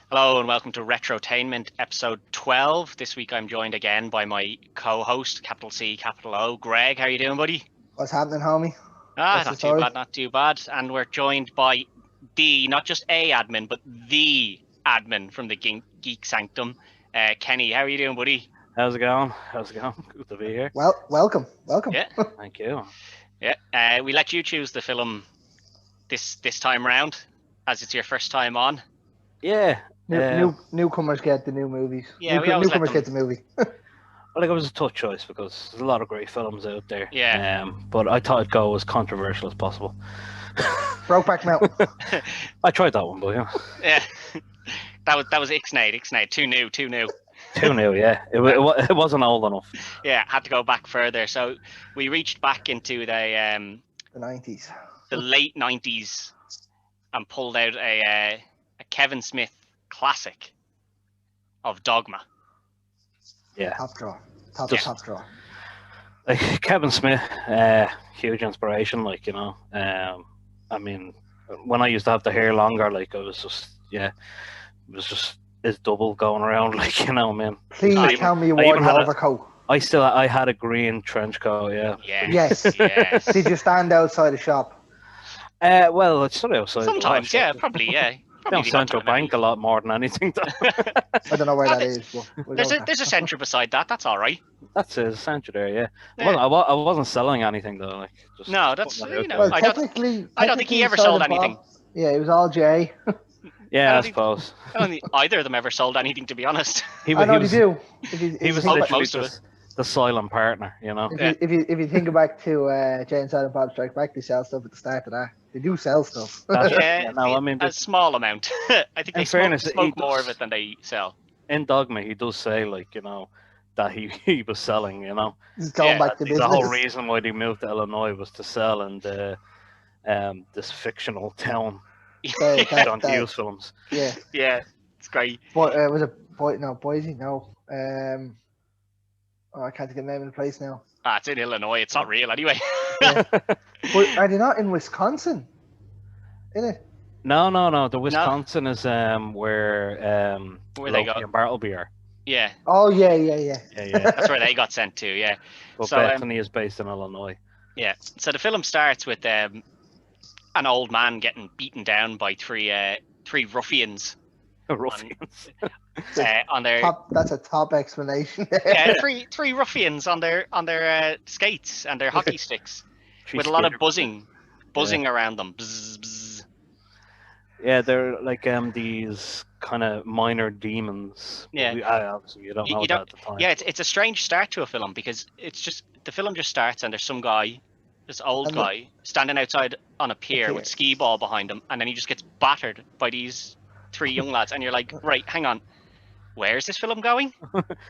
Hello and welcome to Retrotainment, Ep12. This week I'm joined again by my co-host, capital C, capital O, Greg. How are you doing, buddy? What's happening, homie? Not too bad, not too bad. And we're joined by not just a admin, but the admin from the Geek Sanctum, Kenny. How are you doing, buddy? How's it going? Good to be here. Well, welcome. Yeah. Thank you. Yeah. We let you choose the film this time round, as it's your first time on. Yeah. Newcomers get the new movies. Yeah, newcomers get the movie. Well, it was a tough choice because there's a lot of great films out there. Yeah. But I thought I'd go as controversial as possible. Brokeback Mountain. I tried that one, but yeah. Yeah. That was Ixnay. Too new. Too new, yeah. It wasn't old enough. Yeah, had to go back further. So we reached back into the 90s. The late 90s and pulled out a Kevin Smith classic of Dogma. Yeah. Top draw. Top draw. Like Kevin Smith, huge inspiration, like, you know. I mean, when I used to have the hair longer, like, it was just his double going around, like, you know, man. Please tell me you wore the overcoat. I had a green trench coat, yeah. Yes. Did you stand outside the shop? Well, it's sort of outside. Sometimes, yeah, probably, yeah. Down Central Bank a lot more than anything. I don't know where that is. But there's a centre beside that. That's all right. That's a centre there, yeah. I wasn't selling anything though. Like, just no, that's you know. Well, I don't think he ever sold anything. Yeah, it was all Jay. Yeah, I suppose. I don't think either of them ever sold anything, to be honest. He was literally most of just the silent partner, you know. If you think back to Jay and Silent Bob Strike Back, they sell stuff at the start of that. They do sell stuff. No, I mean, a small amount. I think they smoke more of it than they sell. In Dogma, he does say, like, you know, that he was selling, you know. He's going back to business. The whole reason why they moved to Illinois was to sell in this fictional town. John Hughes films. Yeah, it's great. But was it Boise? No. I can't think of the name of the place now. It's in Illinois. It's not real anyway. Yeah. But are they not in Wisconsin? In it? No. The Wisconsin is where they go. And Bartleby are. Yeah. Oh yeah. That's where they got sent to. Yeah. But Bethany is based in Illinois. Yeah. So the film starts with an old man getting beaten down by three ruffians. Ruffians. On their that's a top explanation. Yeah, three ruffians on their skates and their hockey sticks with a lot of buzzing around them. Bzz, bzz. Yeah, they're like these kind of minor demons. Yeah, obviously you don't know that at the time. Yeah, it's a strange start to a film because the film just starts and there's some guy, this old guy, standing outside on a pier with skee ball behind him, and then he just gets battered by these three young lads, and you're like, right, hang on, where's this film going?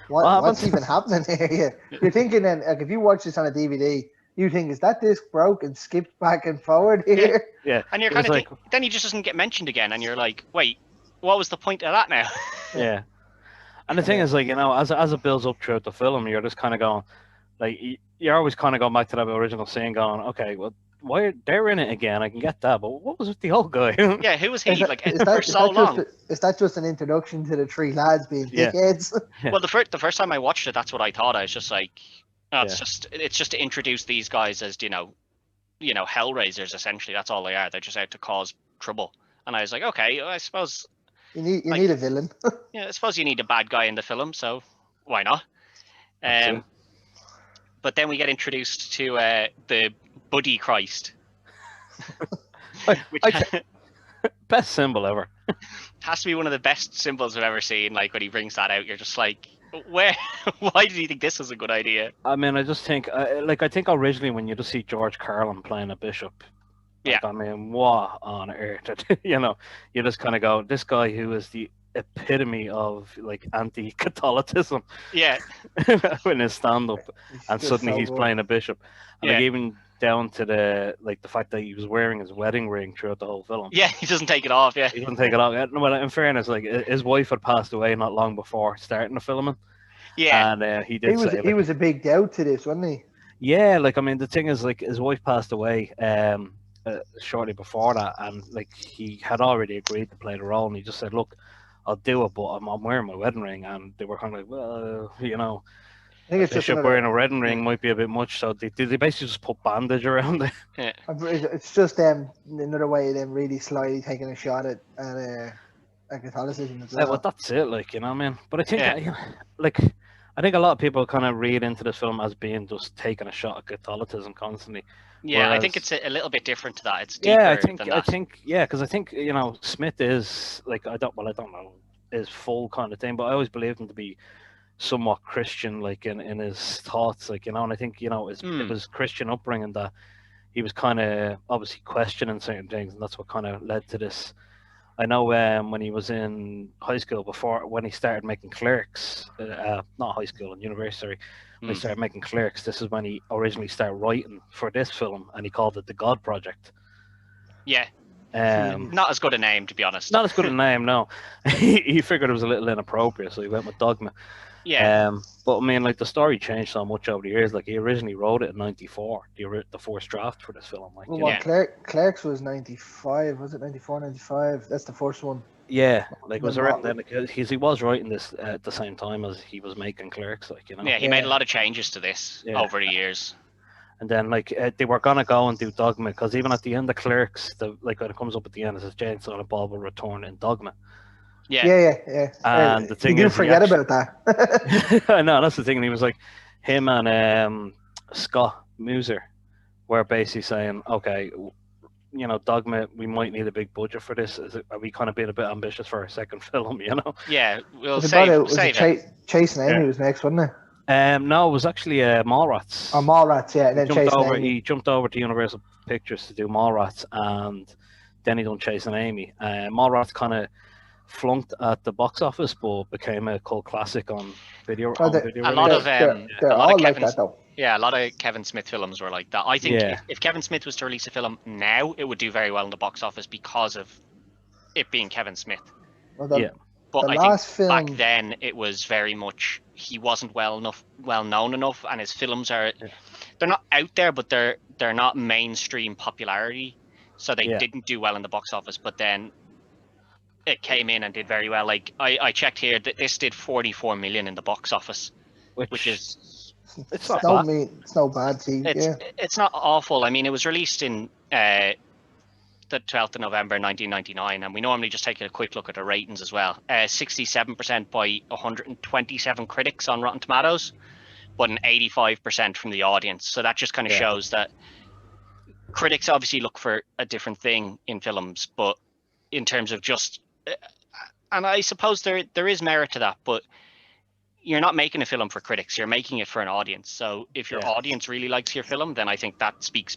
What's even happening here? You're thinking, then, like, if you watch this on a DVD, you think, is that disc broke and skipped back and forward here? Yeah. And you're kind of then he just doesn't get mentioned again, and you're like, wait, what was the point of that now? Yeah. And the thing is, like, you know, as it builds up throughout the film, you're just kind of going, like, you're always kind of going back to that original scene, going, okay, well, why they're in it again? I can get that, but what was with the old guy? Yeah, who was he? For so long. Is that just an introduction to the three lads being dickheads? Yeah. Well, the first time I watched it, that's what I thought. I was just like, it's just to introduce these guys as you know, hellraisers. Essentially, that's all they are. They're just out to cause trouble. And I was like, okay, I suppose you need a villain. Yeah, I suppose you need a bad guy in the film, so why not? But then we get introduced to the Buddy Christ. Best symbol ever. Has to be one of the best symbols I've ever seen. Like when he brings that out, you're just like, why did he think this was a good idea? I mean, I just think, I think originally when you just see George Carlin playing a bishop, I mean, what on earth? You know, you just kind of go, this guy who is the epitome of like anti-Catholicism. Yeah. In his stand-up, and suddenly he's playing a bishop, and like even down to the fact that he was wearing his wedding ring throughout the whole film. Yeah, he doesn't take it off. Yeah, he doesn't take it off. Well, in fairness, like his wife had passed away not long before starting the filming. Yeah, and he did. He was a big doubt to this, wasn't he? Yeah, like I mean, the thing is, like his wife passed away shortly before that, and like he had already agreed to play the role, and he just said, "Look, I'll do it, but I'm wearing my wedding ring," and they were kind of like, "Well, you know, I think a it's just bishop wearing a wedding ring might be a bit much." So they basically just put bandage around it. Yeah. It's just another way of them really slyly taking a shot at Catholicism as well. Well, that's it, like, you know what I mean? But I think, Yeah. like, I think a lot of people kind of read into this film as being just taking a shot at Catholicism constantly. Yeah, I think Whereas- it's a little bit different to that. It's deeper than that. because I think you know Smith is like I don't know his full kind of thing, but I always believed him to be somewhat Christian, like in his thoughts, like you know, and I think you know it was Christian upbringing that he was kind of obviously questioning certain things, and that's what kind of led to this. I know when he was in high school when he started making Clerks, not high school, in university, sorry, when he started making Clerks, this is when he originally started writing for this film, and he called it The God Project. Yeah. Not as good a name, to be honest. Not as good a name, no. He figured it was a little inappropriate, so he went with Dogma. Yeah. But I mean, like the story changed so much over the years. Like he originally wrote it in '94, the first draft for this film. Like, Clerks was 95, was it 94, 95? That's the first one. Yeah, like it was around then because he was writing this at the same time as he was making Clerks, like you know. Yeah, he made a lot of changes to this over the years. And then like they were gonna go and do Dogma because even at the end of Clerks, like when it comes up at the end, it says Jane Silent Bob will return in Dogma. Yeah. And the thing is, you do forget about that. I know that's the thing. And he was like, him and Scott Muser were basically saying, okay, you know, Dogma, we might need a big budget for this. Are we kind of being a bit ambitious for our second film? You know? Yeah, we'll save it. Chasing Amy was next, wasn't it? No, it was actually Mallrats. Oh, Mallrats, yeah. And then he jumped over to Universal Pictures to do Mallrats, and then he done Chasing Amy. Mallrats kind of flunked at the box office, but became a cult classic on video. A lot of Kevin Smith films were like that. I think if Kevin Smith was to release a film now, it would do very well in the box office because of it being Kevin Smith. But I think back then it was very much he wasn't well known enough, and his films they're not out there, but they're not mainstream popularity, so they didn't do well in the box office. But then it came in and did very well. Like I checked here that this did 44 million in the box office, which is it's not bad. It's no bad team. It's not awful. I mean, it was released in the 12th of November 1999, and we normally just take a quick look at the ratings as well. 67% by 127 critics on Rotten Tomatoes, but an 85% from the audience. So that just kind of shows that critics obviously look for a different thing in films, but in terms of just, and I suppose there is merit to that, but you're not making a film for critics, you're making it for an audience. So if your audience really likes your film, then I think that speaks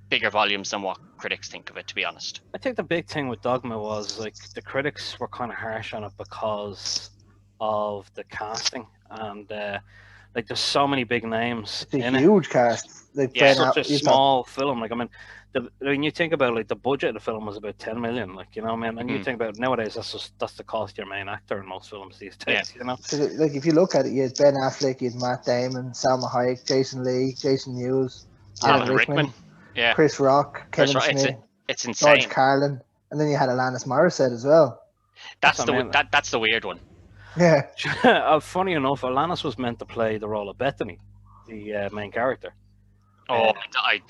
bigger volumes than what critics think of it, to be honest. I think the big thing with Dogma was like the critics were kind of harsh on it because of the casting, and like there's so many big names. It's a huge cast. Such a small film. Like I mean, when you think about like the budget of the film was about 10 million. Like you know, man, and you think about nowadays that's the cost of your main actor in most films these days. You know, so like if you look at it, you had Ben Affleck, you had Matt Damon, Salma Hayek, Jason Lee, Jason Mewes, Alan Rickman. Yeah. Chris Rock, Kevin Smith, it's insane. George Carlin, and then you had Alanis Morissette as well. That's the weird one. Yeah. Funny enough, Alanis was meant to play the role of Bethany, the main character. Oh,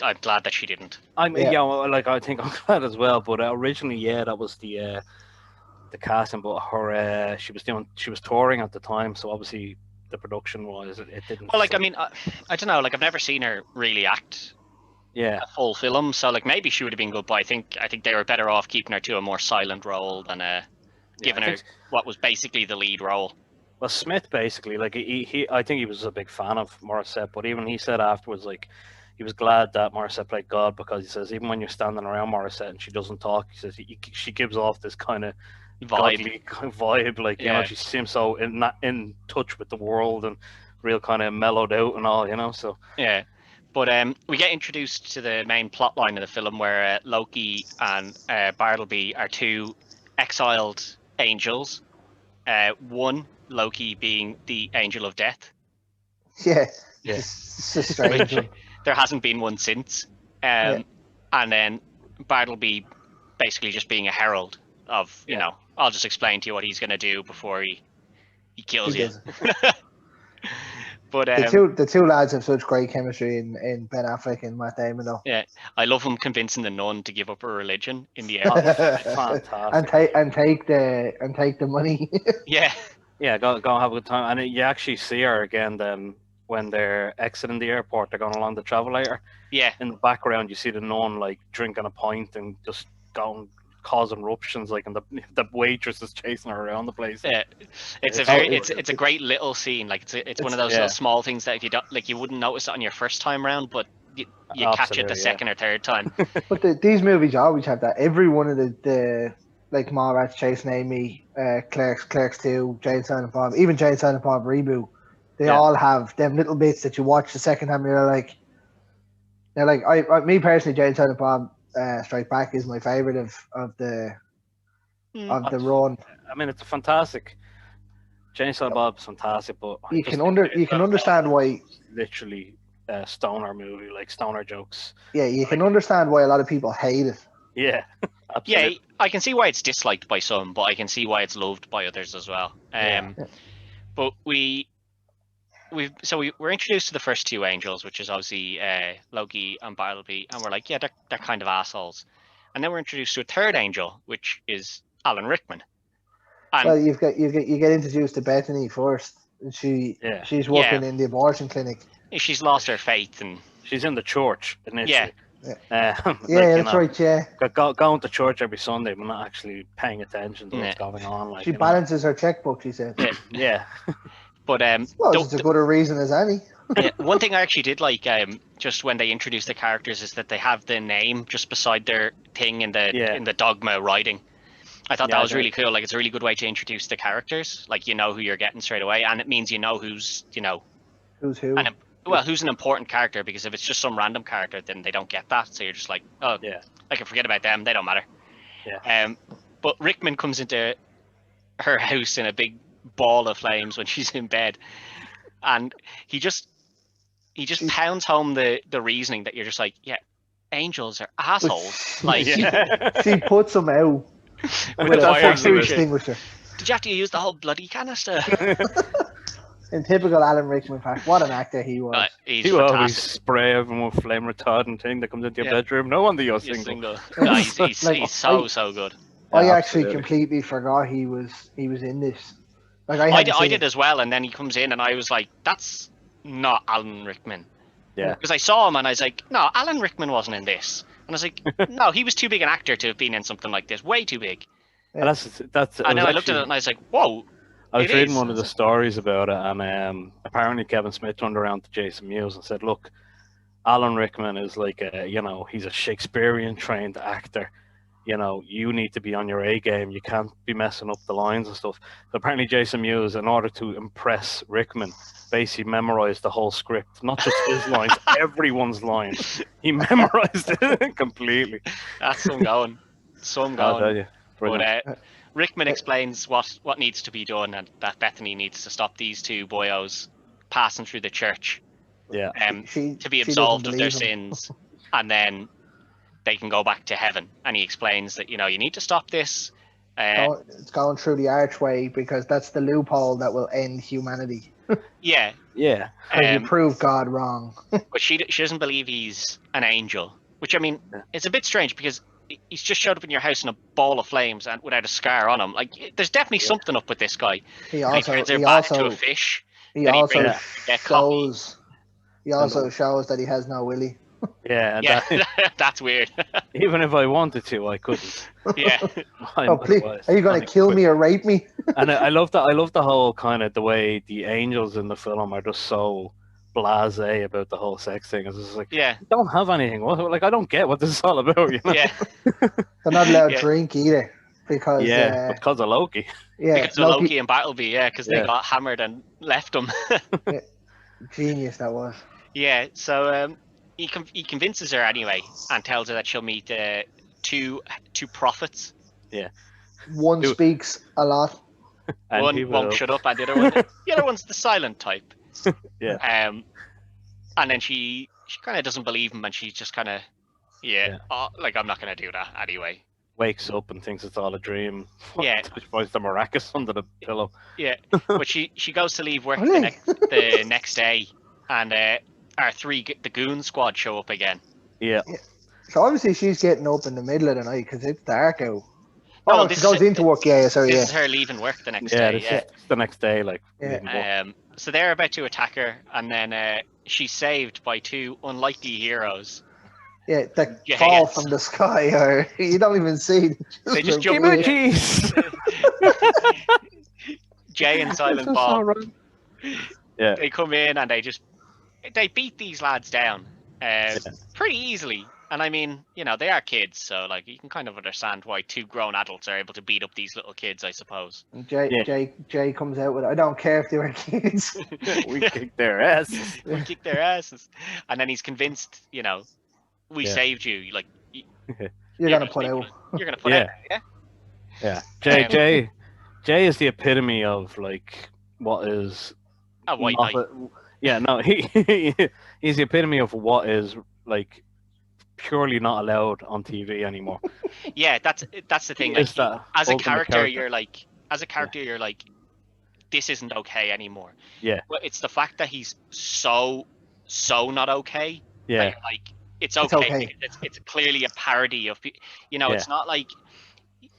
I'm glad that she didn't. I mean, I think I'm glad as well. But originally, that was the casting. But her, she was touring at the time, so obviously the production was it didn't. Well, like I mean, I don't know. Like I've never seen her really act. A full film, so like maybe she would have been good, but I think they were better off keeping her to a more silent role than giving her what was basically the lead role. Well, Smith basically, like I think he was a big fan of Morissette, but even he said afterwards, like he was glad that Morissette played God, because he says even when you're standing around Morissette and she doesn't talk, he says she gives off this kind of vibe, like you know, she seems so in touch with the world and real kind of mellowed out and all, you know. So But we get introduced to the main plot line of the film where Loki and Bartleby are two exiled angels. One, Loki being the angel of death. Yeah. It's a strange one. there hasn't been one since. And then Bartleby basically just being a herald of, you know, I'll just explain to you what he's going to do before he kills you. But the two lads have such great chemistry in Ben Affleck and Matt Damon, though. Yeah, I love him convincing the nun to give up her religion in the end. Fantastic. and take the money. Yeah, go and have a good time. And you actually see her again then when they're exiting the airport. They're going along the travelator. Yeah. In the background, you see the nun like drinking a pint and just causing eruptions, like, and the waitress is chasing her around the place. Yeah, it's a great little scene. Like it's one of those little small things that if you don't like, you wouldn't notice it on your first time round, but you catch it the second or third time. But these movies always have that. Every one of the like Mallrats, Chasing Amy, Clerks 2, Jane Silent Bob, even Jane Silent Bob reboot. They all have them little bits that you watch the second time. They're like, me personally, Jane Silent Bob Strike Back is my favorite of the run. I mean, it's a fantastic. Jane Silent Bob's fantastic, but you can understand why. Literally, stoner movie, like stoner jokes. Yeah, you can understand why a lot of people hate it. Yeah, absolutely. Yeah, I can see why it's disliked by some, but I can see why it's loved by others as well. But we're introduced to the first two angels, which is obviously Loki and Bartleby, and we're like, yeah, they're kind of assholes. And then we're introduced to a third angel, which is Alan Rickman. And well, you get introduced to Bethany first, and she's working in the abortion clinic. She's lost her faith, and she's in the church initially. Yeah. That's right. Yeah, going to church every Sunday, but not actually paying attention to what's going on. Like, she balances her checkbook. She said. Yeah. But it's a good a reason as any. One thing I actually did like, just when they introduce the characters, is that they have the name just beside their thing in the Dogma writing. I thought that was really cool. Like, it's a really good way to introduce the characters. Like, you know who you're getting straight away, and it means you know who's who. Who's an important character, because if it's just some random character, then they don't get that. So you're just like, oh, yeah, I can forget about them. They don't matter. Yeah. But Rickman comes into her house in a big ball of flames when she's in bed, and he just pounds home the reasoning that you're just like, yeah, angels are assholes. Like, she puts them out with a fire extinguisher. Did you have to use the whole bloody canister? In typical Alan Rickman fact, what an actor he was. He always spray everyone with flame retardant thing that comes into your bedroom. No wonder you're single. No, he's so good. I actually completely forgot he was in this. Like I did as well, and then he comes in, and I was like, "That's not Alan Rickman." Yeah. Because I saw him, and I was like, "No, Alan Rickman wasn't in this." And I was like, "No, he was too big an actor to have been in something like this. Way too big." Yeah. And that's. And then I looked at it, and I was like, "Whoa." I was reading one of the stories about it, and apparently Kevin Smith turned around to Jason Mewes and said, "Look, Alan Rickman is like he's a Shakespearean trained actor. You need to be on your A game. You can't be messing up the lines and stuff." So apparently Jason Mewes, in order to impress Rickman, basically memorized the whole script, not just his lines, everyone's lines. He memorized it completely. That's some going. I'll tell you. But Rickman explains what needs to be done, and that Bethany needs to stop these two boyos passing through the church. Yeah. To be absolved of their sins, and then they can go back to heaven. And he explains that you need to stop this. It's going through the archway because that's the loophole that will end humanity. Yeah. You prove God wrong. But she doesn't believe he's an angel, which I mean, it's a bit strange because he's just showed up in your house in a ball of flames and without a scar on him. Like, there's definitely something up with this guy. He also to a fish. He also shows that he has no willy. Yeah, that's weird. Even if I wanted to, I couldn't. Yeah. Please, are you going to kill me or rape me? And I love that. I love the whole kind of the way the angels in the film are just so blasé about the whole sex thing. It's just like, you don't have anything. Like, I don't get what this is all about. Yeah. They're not allowed to drink either because because of Loki. Yeah, because of Loki and Bartleby. Yeah, because they got hammered and left them. Genius that was. Yeah. So he convinces her anyway and tells her that she'll meet two prophets. Yeah. One speaks a lot. One won't shut up, and the other one's the silent type. Yeah. And then she she kind of doesn't believe him, and she's just kind of like, I'm not gonna do that anyway. Wakes up and thinks it's all a dream. Yeah. She finds the maracas under the pillow. Yeah, but she goes to leave work the next day, and the goon squad show up again. Yeah. So obviously she's getting up in the middle of the night because it's dark out. No, she goes into work. This is her leaving work the next day. It's the next day, like. So they're about to attack her, and then she's saved by two unlikely heroes. Yeah, that fall from the sky, or you don't even see. They just jump in. Jay and Silent Bob. Yeah. They come in and they beat these lads down pretty easily. And I mean, they are kids, so like you can kind of understand why two grown adults are able to beat up these little kids, I suppose. And Jay comes out with, I don't care if they were kids. We kick their asses. We kick their asses. And then he's convinced, we saved you. Like you're gonna put out. You're gonna put out. Yeah. Jay is the epitome of like what is a white knight. He's the epitome of what is like purely not allowed on TV anymore. Yeah, that's the thing. Like, as a character, you're like, this isn't okay anymore. Yeah. But it's the fact that he's so not okay. Yeah. Like it's okay. It's clearly a parody of, it's not like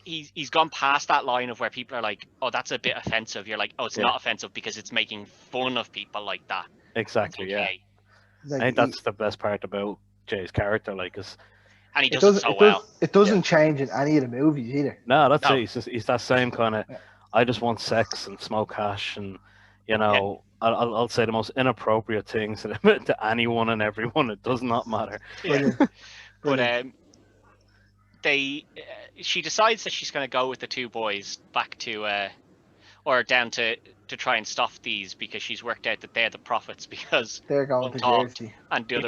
he's gone past that line of where people are like, oh, that's a bit offensive. You're like, oh, it's not offensive because it's making fun of people like that. Exactly. Okay. Yeah. I think that's the best part about Jay's character, like, and he does it so well. It doesn't change in any of the movies either. No, that's it. He's that same kind of. I just want sex and smoke hash, and I'll say the most inappropriate things to anyone and everyone. It does not matter. Yeah. But she decides that she's going to go with the two boys back to, or down to try and stop these because she's worked out that they're the prophets because they're going to Jersey. And the other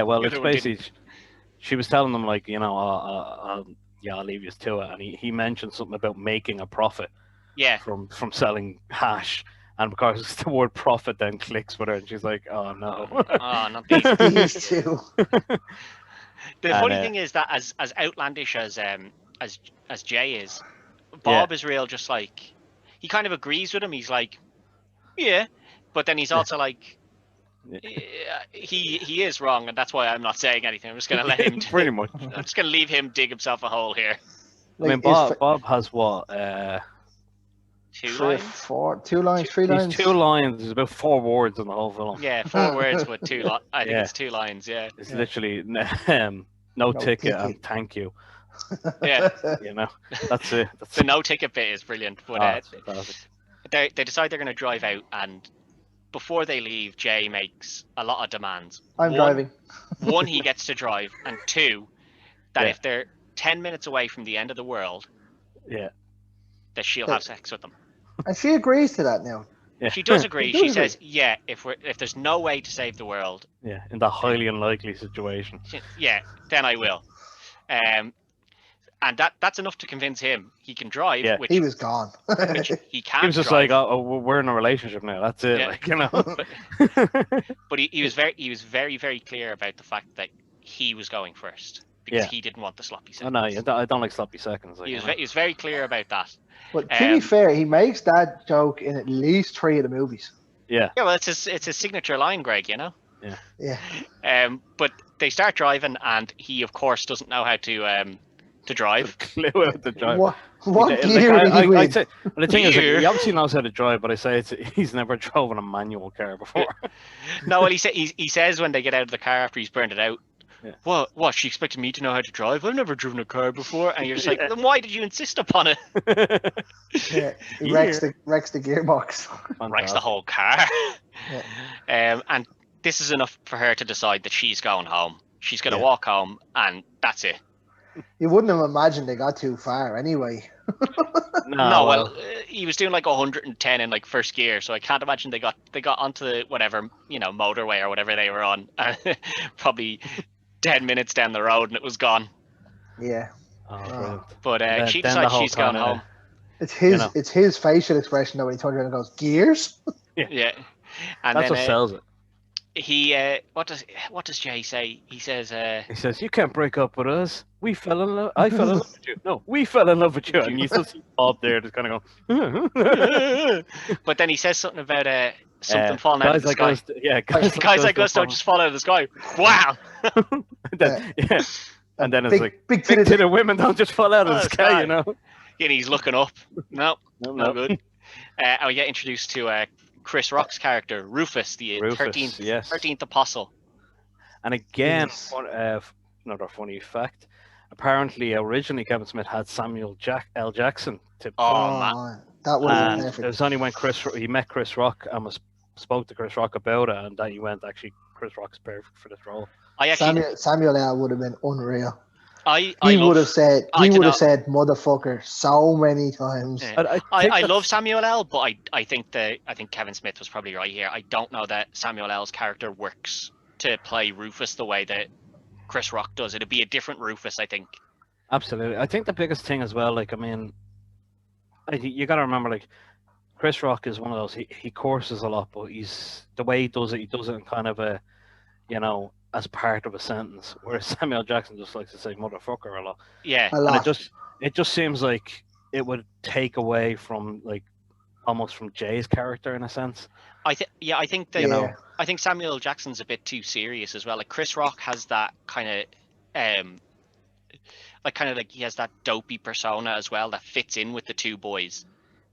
one, it's basically she was telling them like, I'll leave you to it, and he mentioned something about making a profit. Yeah. From selling hash, and because the word profit then clicks with her, and she's like, oh no. Oh, not these two. The funny thing is that as outlandish as Jay is, Bob is real just like, he kind of agrees with him. He's like, yeah, but then he's also like, he is wrong, and that's why I'm not saying anything. I'm just going to let him. Pretty much. I'm just going to leave him dig himself a hole here. I mean, Bob has what? 2 lines? 2 lines, 3 lines. 2 lines. There's about 4 words in the whole film. Yeah, 4 words with 2 lines. I think it's 2 lines. Yeah. It's literally no ticket and thank you. Yeah. That's it. The no ticket bit is brilliant. But they decide they're going to drive out, and before they leave, Jay makes a lot of demands. I'm driving. 1, he gets to drive, and 2, that if they're 10 minutes away from the end of the world, that she'll have sex with them. And she agrees to that now. Yeah. She does agree. She says, "Yeah, if there's no way to save the world, in that highly unlikely situation, then I will." And that's enough to convince him he can drive. Yeah. Which, he was gone. Which he can't. He was just drive. like, "Oh, we're in a relationship now. That's it." Yeah. Like, But he was very, very clear about the fact that he was going first because he didn't want the sloppy seconds. Oh, no, I don't like sloppy seconds. Like, he was very clear about that. But to be fair, he makes that joke in at least 3 of the movies. Yeah. Yeah, well, it's a signature line, Greg. Yeah. Yeah. But they start driving, and he, of course, doesn't know how to drive. Clue out to drive. What gear I'd say, the thing is, he obviously knows how to drive, but I say he's never driven a manual car before. No, well, he says when they get out of the car after he's burned it out, What? She expected me to know how to drive? I've never driven a car before. And you're just like, then why did you insist upon it? He wrecks the gearbox. Wrecks the whole car. And this is enough for her to decide that she's going home. She's going to walk home, and that's it. You wouldn't have imagined they got too far anyway. No, well, he was doing like 110 in like first gear, so I can't imagine they got onto the whatever, motorway or whatever they were on. Probably 10 minutes down the road and it was gone. Yeah. But she decides she's going home. It's his facial expression though when he turns around and goes, gears? Yeah. And that's what sells it. what does Jay say? He says "You can't break up with us. We fell in love. I fell in love with you. No, we fell in love with you." And you still see Bob there, just kind of going. But then he says something about something falling out of the sky. Guys like us don't just fall out of the sky. Wow. And then it's like big titted women don't just fall out of the sky, you know. And he's looking up. No good. And we get introduced to Chris Rock's character, Rufus, the 13th apostle. And again, another funny fact. Apparently, originally Kevin Smith had Samuel L. Jackson to play. Man, that was perfect. It was only when he met Chris Rock and spoke to Chris Rock about it, and that he went, actually, Chris Rock's perfect for this role. Samuel L. would have been unreal. He would have said motherfucker so many times. Yeah. I love Samuel L., but I think Kevin Smith was probably right here. I don't know that Samuel L.'s character works to play Rufus the way that Chris Rock does. It'd be a different Rufus, I think. Absolutely. I think the biggest thing as well, like, I mean, you got to remember, like, Chris Rock is one of those, he courses a lot, but the way he does it in kind of a, you know, as part of a sentence, whereas Samuel Jackson just likes to say motherfucker a lot. Yeah. And it just seems like it would take away from, like, almost from Jay's character in a sense. I think I think Samuel Jackson's a bit too serious as well. Like Chris Rock has that kind of he has that dopey persona as well that fits in with the two boys.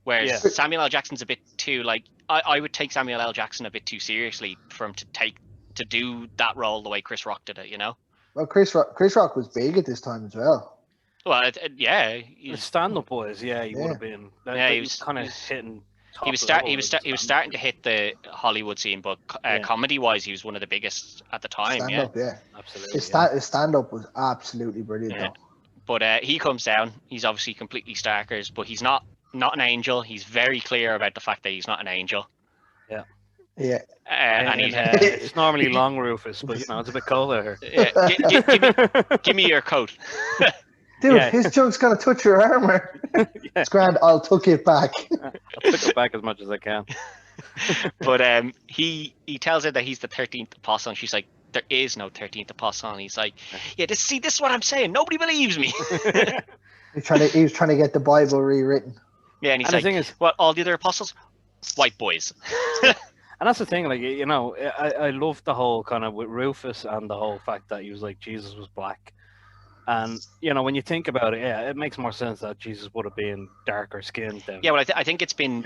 Whereas Samuel L. Jackson's a bit too, like, I would take Samuel L. Jackson a bit too seriously for him to do that role the way Chris Rock did it, you know? Well, Chris Rock was big at this time as well. Well, the stand-up boys, he would have been. He was kind of hitting. He was starting to hit the Hollywood scene, but comedy-wise, he was one of the biggest at the time. Stand-up, absolutely. His stand-up was absolutely brilliant. Yeah. But he comes down. He's obviously completely starkers, but he's not an angel. He's very clear about the fact that he's not an angel. Yeah. Yeah. And it's normally long Rufus, but you know, it's a bit cold out here. Yeah. Give me your coat. Dude, his junk's gonna touch your armor. It's grand. I'll tuck it back. I'll tuck it back as much as I can. But he tells her that he's the 13th apostle, and she's like, "There is no 13th apostle." And he's like, this is what I'm saying. Nobody believes me. He was trying to get the Bible rewritten. Yeah, and he's like, the thing is, "What? All the other apostles, white boys." And that's the thing, like, you know, I love the whole kind of with Rufus and the whole fact that he was like, Jesus was black. And, you know, when you think about it, it makes more sense that Jesus would have been darker skinned than... Yeah, well, I think it's been,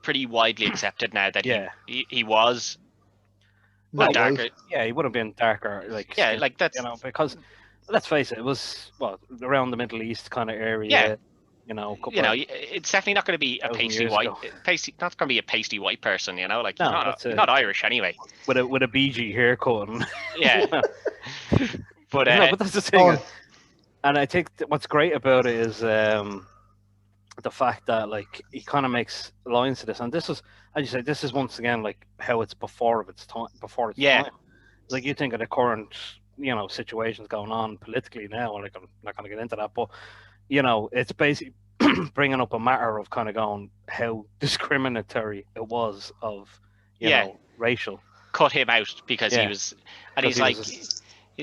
pretty widely accepted now that he was darker. Yeah, he would have been darker, like... Yeah, like that's... You know, because, let's face it, it was, around the Middle East kind of area. Yeah. You know, it's definitely not going to be a pasty white. Not going to be a pasty white person, you know. Like, no, not Irish anyway. With a BG haircut. Yeah. But that's the thing. And I think what's great about it is the fact that, like, he kind of makes lines to this, and this is, as you say, this is once again like how it's before its time. Like, you think of the current, you know, situations going on politically now, and like, I'm not going to get into that, but. You know, it's basically bringing up a matter of kind of going how discriminatory it was of, you know, racial. Cut him out because he was, and he's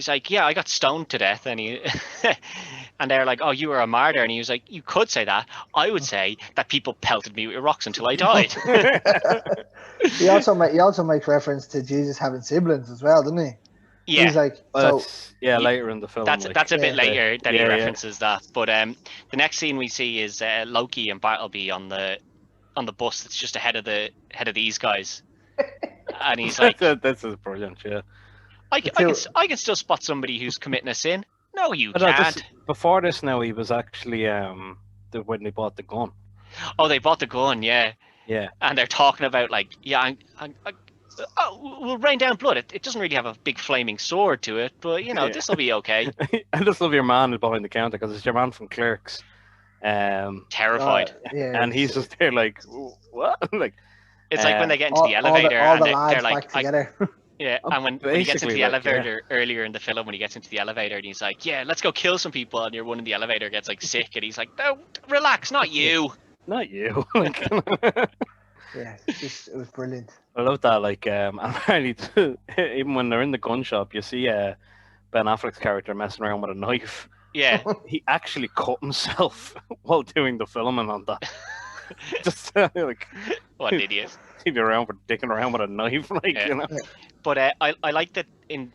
like, yeah, I got stoned to death, and and they're like, oh, you were a martyr, and he was like, you could say that. I would say that people pelted me with rocks until I died. He also makes reference to Jesus having siblings as well, doesn't he? Yeah, he's like, later in the film. That's a bit later that he references that. But the next scene we see is Loki and Bartleby on the bus that's just ahead of these guys, and he's like, "This is brilliant." Yeah, I can still spot somebody who's committing a sin. No, you can't. Before this, now he was actually when they bought the gun. Oh, they bought the gun, yeah. And they're talking about like, we'll rain down blood. It doesn't really have a big flaming sword to it, but you know, this will be okay. I just love your man is behind the counter because it's your man from Clerks. Terrified. And he's just there like, what? Like, it's like when they get into the elevator and they're like, together. And when he gets into the elevator earlier in the film, when he gets into the elevator and he's like, yeah, let's go kill some people, and your one in the elevator gets like sick, and he's like, no, relax, not you. Not you. Yeah, it was brilliant. I love that. Like, apparently, even when they're in the gun shop, you see Ben Affleck's character messing around with a knife. Yeah. He actually cut himself while doing the filming on that. Just like, What an idiot. he'd be around for dicking around with a knife, like, Yeah. you know. But I like that in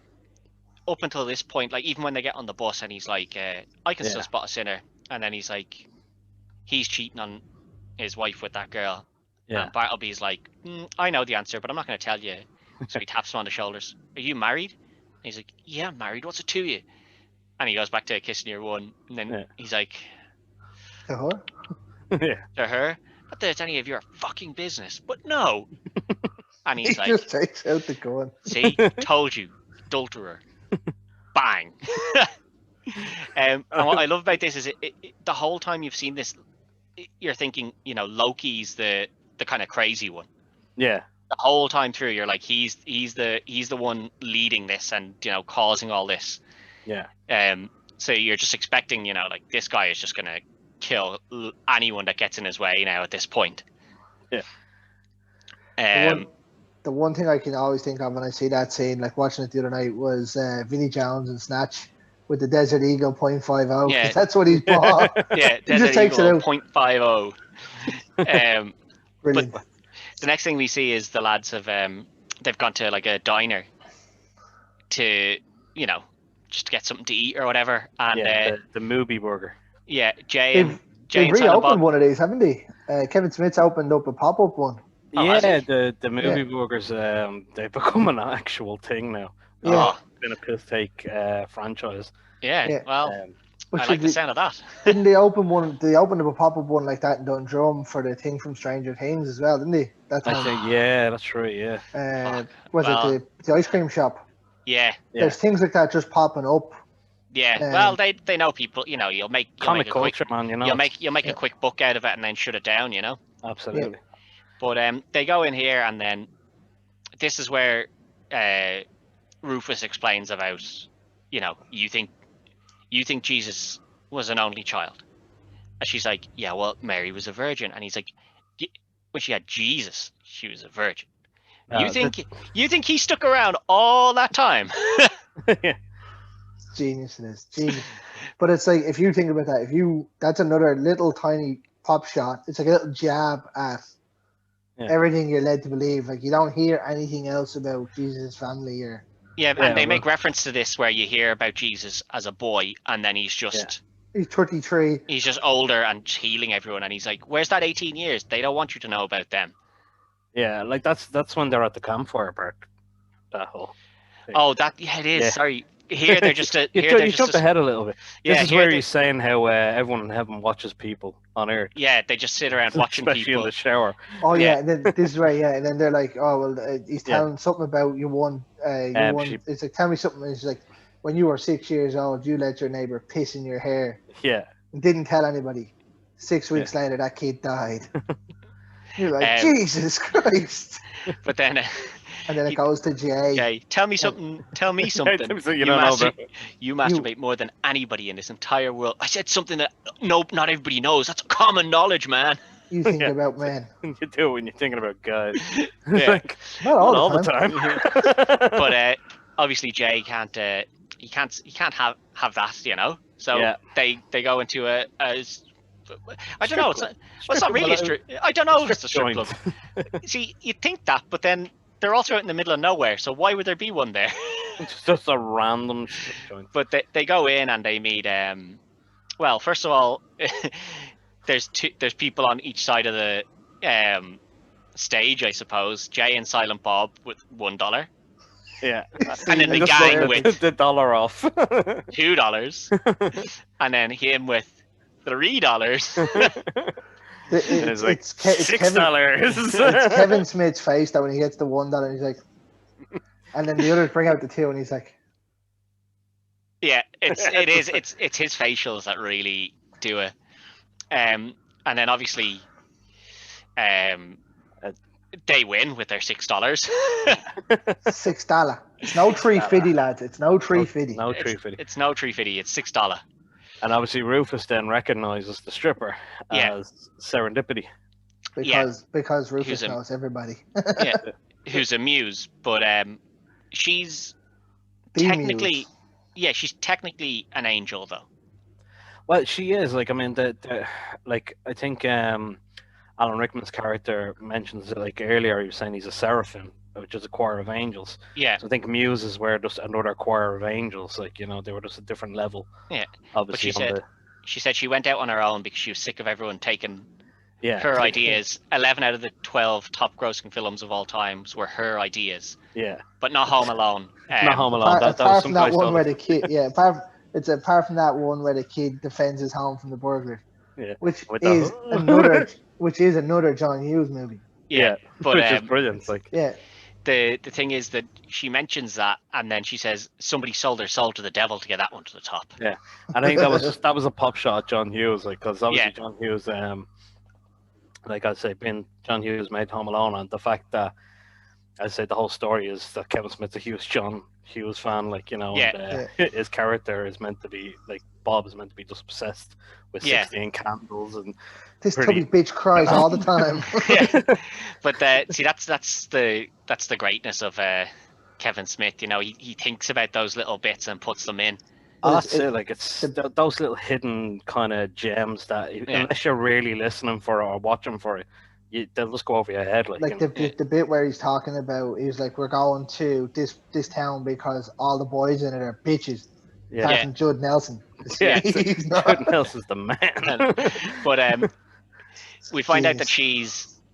up until this point, like even when they get on the bus and he's like, I can still spot a sinner, and then he's like, he's cheating on his wife with that girl. Yeah. And Bartleby's like, I know the answer, but I'm not going to tell you. So he taps him on the shoulders. Are you married? And he's like, yeah, I'm married. What's it to you? And he goes back to kissing your one, and then he's like, To her? Yeah. to her, not that it's any of your fucking business, but no. And he's He like, just takes out the gun. see, told you, adulterer. Bang. And what I love about this is the whole time you've seen this, you're thinking, Loki's the kind of crazy one. Yeah. The whole time through, you're like, he's the one leading this and causing all this. Yeah. So you're just expecting, like this guy is just gonna kill anyone that gets in his way now at this point. Yeah. The one thing I can always think of when I see that scene, like watching it the other night, was Vinnie Jones and Snatch with the Desert Eagle .50. Yeah. That's what he's bought. Yeah, He Desert just takes Eagle it out. .50. Brilliant. But the next thing we see is the lads have they've gone to like a diner to just to get something to eat or whatever, and the movie burger. yeah, Jay They've and Silent reopened Bob. one of these, haven't they? Kevin Smith's opened up a pop-up one. Oh, has Yeah, he? the movie burgers, they've become an actual thing now. Yeah. Oh, It's been a piss take franchise. yeah. Well, But I like the sound of that. Didn't they open one? They opened up a pop-up one like that in Dundrum for the thing from Stranger Things as well, didn't they? That I time. think, yeah, that's right, yeah. Was Well, it the ice cream shop? Yeah, There's things like that just popping up. yeah. Um, Well, they know people. You'll make Comic a quick, culture, man, you'll make a quick book out of it and then shut it down. Absolutely. But they go in here, and then this is where Rufus explains about, you think Jesus was an only child, and she's like, yeah, well, Mary was a virgin, and he's like, when she had Jesus, she was a virgin. You think he stuck around all that time? Yeah. Genius it is. Genius. But it's like, if you think about that, that's another little tiny pop shot. It's like a little jab at everything you're led to believe. Like, you don't hear anything else about Jesus' family or... Yeah, and they make reference to this where you hear about Jesus as a boy, and then he's just... He's 33. He's just older and healing everyone, and he's like, where's that 18 years? They don't want you to know about them. Yeah, like that's when they're at the campfire part. That whole thing. Oh, it is. Yeah. Sorry. Here they're just a... You jumped ahead a little bit. Yeah, this is where he's saying how everyone in heaven watches people on Earth. Yeah, they just sit around watching especially people. in the shower. Oh, yeah. And then this is right, and then they're like, oh, well, he's telling something about you won. It's like, tell me something. And he's like, when you were 6 years old, you let your neighbor piss in your hair. Yeah. And didn't tell anybody. 6 weeks later, that kid died. You're like, Jesus Christ. But then... and then it goes to Jay. Jay, tell me something. Tell me something. You masturbate more than anybody in this entire world. I said something that not everybody knows. That's common knowledge, man. You think about men. You do when you're thinking about guys. Yeah. Like, not all the time. But obviously Jay can't. He can't have that. So they go into a I don't know. It's not really a strip. I don't know if it's a strip club. See, you'd think that, but then they're also out in the middle of nowhere. So why would there be one there? It's just a random strip joint. But they go in and they meet. Well, first of all, there's people on each side of the stage, I suppose. Jay and Silent Bob with $1. Yeah. And then the gang with the dollar off. $2. And then him with $3. It's like it's $6. It's Kevin Smith's face that when he gets the $1, he's like, and then the others bring out the 2, and he's like, yeah, it's his facials that really do it. And then obviously, they win with their $6. $6. It's no $3.50, lads. It's no $3.50. No $3.50. It's no $3.50. It's $6. And obviously Rufus then recognizes the stripper as Serendipity. because Rufus knows everybody. Yeah, who's a muse, but she's The technically, muse. yeah, she's technically an angel though. Well, she is like, I mean, like I think Alan Rickman's character mentions it like earlier. He was saying he's a seraphim, which is a choir of angels. Yeah. So I think muses were just another choir of angels. Like, you know, they were just a different level. Yeah. Obviously, but she said she went out on her own because she was sick of everyone taking her like, ideas. 11 out of the 12 top grossing films of all times were her ideas. Yeah. But not Home Alone. Not Home Alone. Apart from that one where the kid, apart from that one where the kid defends his home from the burglar, which is another John Hughes movie. Yeah, but which is brilliant. Like, the thing is that she mentions that, and then she says somebody sold their soul to the devil to get that one to the top. Yeah, I think that was a pop shot at John Hughes, like, because obviously John Hughes, like I say, John Hughes made Home Alone, and the fact that I say the whole story is that Kevin Smith's a huge John Hughes fan, like, you know, and, his character is meant to be like Bob is meant to be just obsessed with 16 candles and this tubby bitch cries all the time. But see, that's the greatness of Kevin Smith. You know, he thinks about those little bits and puts them in. That's it. Like, it's those little hidden kind of gems that unless you're really listening for it or watching for it, they'll just go over your head. Like the bit where he's talking about, he's like, we're going to this town because all the boys in it are bitches. Apart from Judd Nelson. Yeah, Judd Nelson's the man. But we find out that she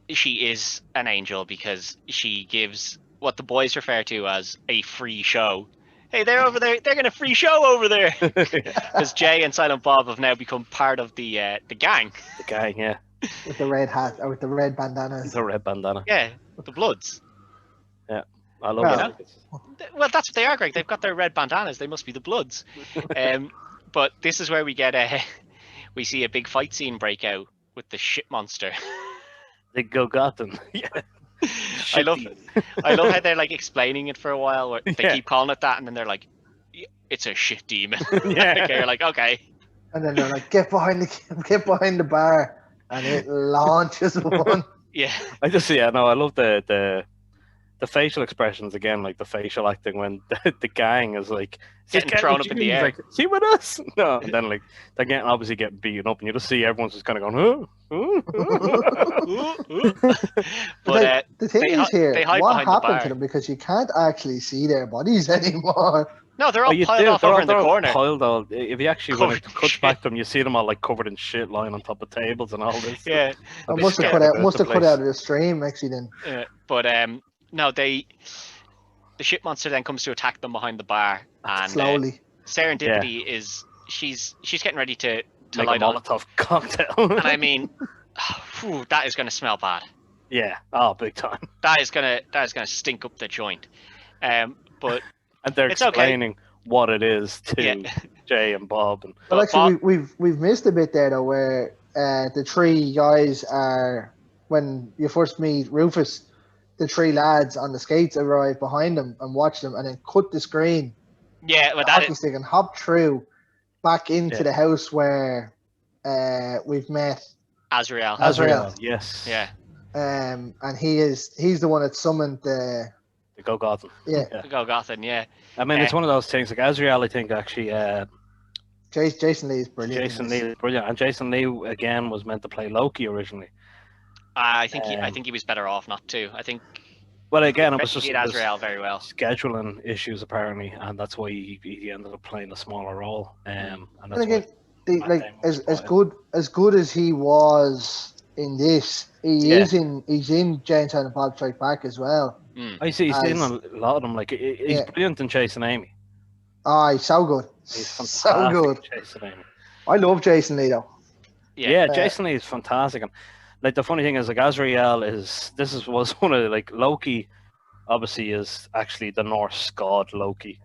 is an angel because she gives what the boys refer to as a free show. Hey, they're over there. They're getting a free show over there. Because Jay and Silent Bob have now become part of the gang. The gang, yeah. With the red hat or with the red bandanas. The red bandana. Yeah, with the Bloods. Yeah, I love it. Well, that's what they are, Greg. They've got their red bandanas. They must be the Bloods. But this is where we we see a big fight scene break out with the shit monster. The Golgothan. Yeah. I love how they're like explaining it for a while. Where they keep calling it that, and then they're like, "It's a shit demon." Okay, you're like, okay. And then they're like, "Get behind the bar," and it launches one. Yeah. I love the facial expressions again, like the facial acting when the gang is like getting thrown up in the air. Like, see with us? No, and then like they're obviously getting beaten up, and you just see everyone's just kind of going, But the thing is here, what happened to them? Because you can't actually see their bodies anymore. No, they're all piled off over in the corner. Piled all. If you actually when it cuts back to them, you see them all like covered in shit, lying on top of tables and all this. Yeah, must have cut out of the stream actually then. But no, the shit monster then comes to attack them behind the bar, and slowly. Serendipity is she's getting ready to make light a Molotov cocktail, and I mean, that is going to smell bad. Yeah, big time. That is gonna stink up the joint. But and they're explaining what it is to Jay and Bob. But actually, we've missed a bit there though, where the three guys are, when you first meet Rufus, the three lads on the skates arrive behind them and watch them, and then cut the screen. Yeah, but they can hop through back into the house where we've met Azrael. Yes. Yeah. And he's the one that summoned the Golgothan. Yeah. The Golgothan, yeah. I mean, it's one of those things. Like Azrael, I think actually. Jason Lee is brilliant. Jason Lee is brilliant, and Jason Lee again was meant to play Loki originally. I think he was better off not to. I think. Well, again, it was just Azrael very well. Scheduling issues apparently, and that's why he ended up playing a smaller role. And that's again, as good as he was in this, he's in Jane and Bob Strike Back as well. I see he's in a lot of them. Like he's brilliant in Chasing Amy. He's so good. He's fantastic. So good. Chasing Amy. I love Jason Lee though. Yeah, Jason Lee is fantastic. And like the funny thing is, like Azrael was one of like Loki. Obviously, is actually the Norse god Loki.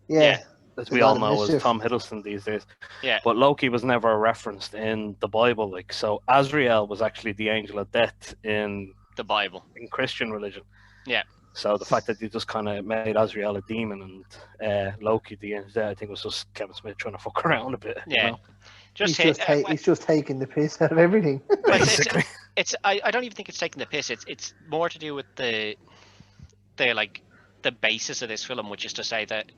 Yeah. As we all know, is Tom Hiddleston these days. Yeah. But Loki was never referenced in the Bible. Like, so Azrael was actually the angel of death in the Bible, in Christian religion. Yeah. So the fact that they just kind of made Azrael a demon and Loki the angel, I think was just Kevin Smith trying to fuck around a bit. Yeah. You know? He's just taking the piss out of everything. Basically. I don't even think it's taking the piss. It's more to do with the basis of this film, which is to say that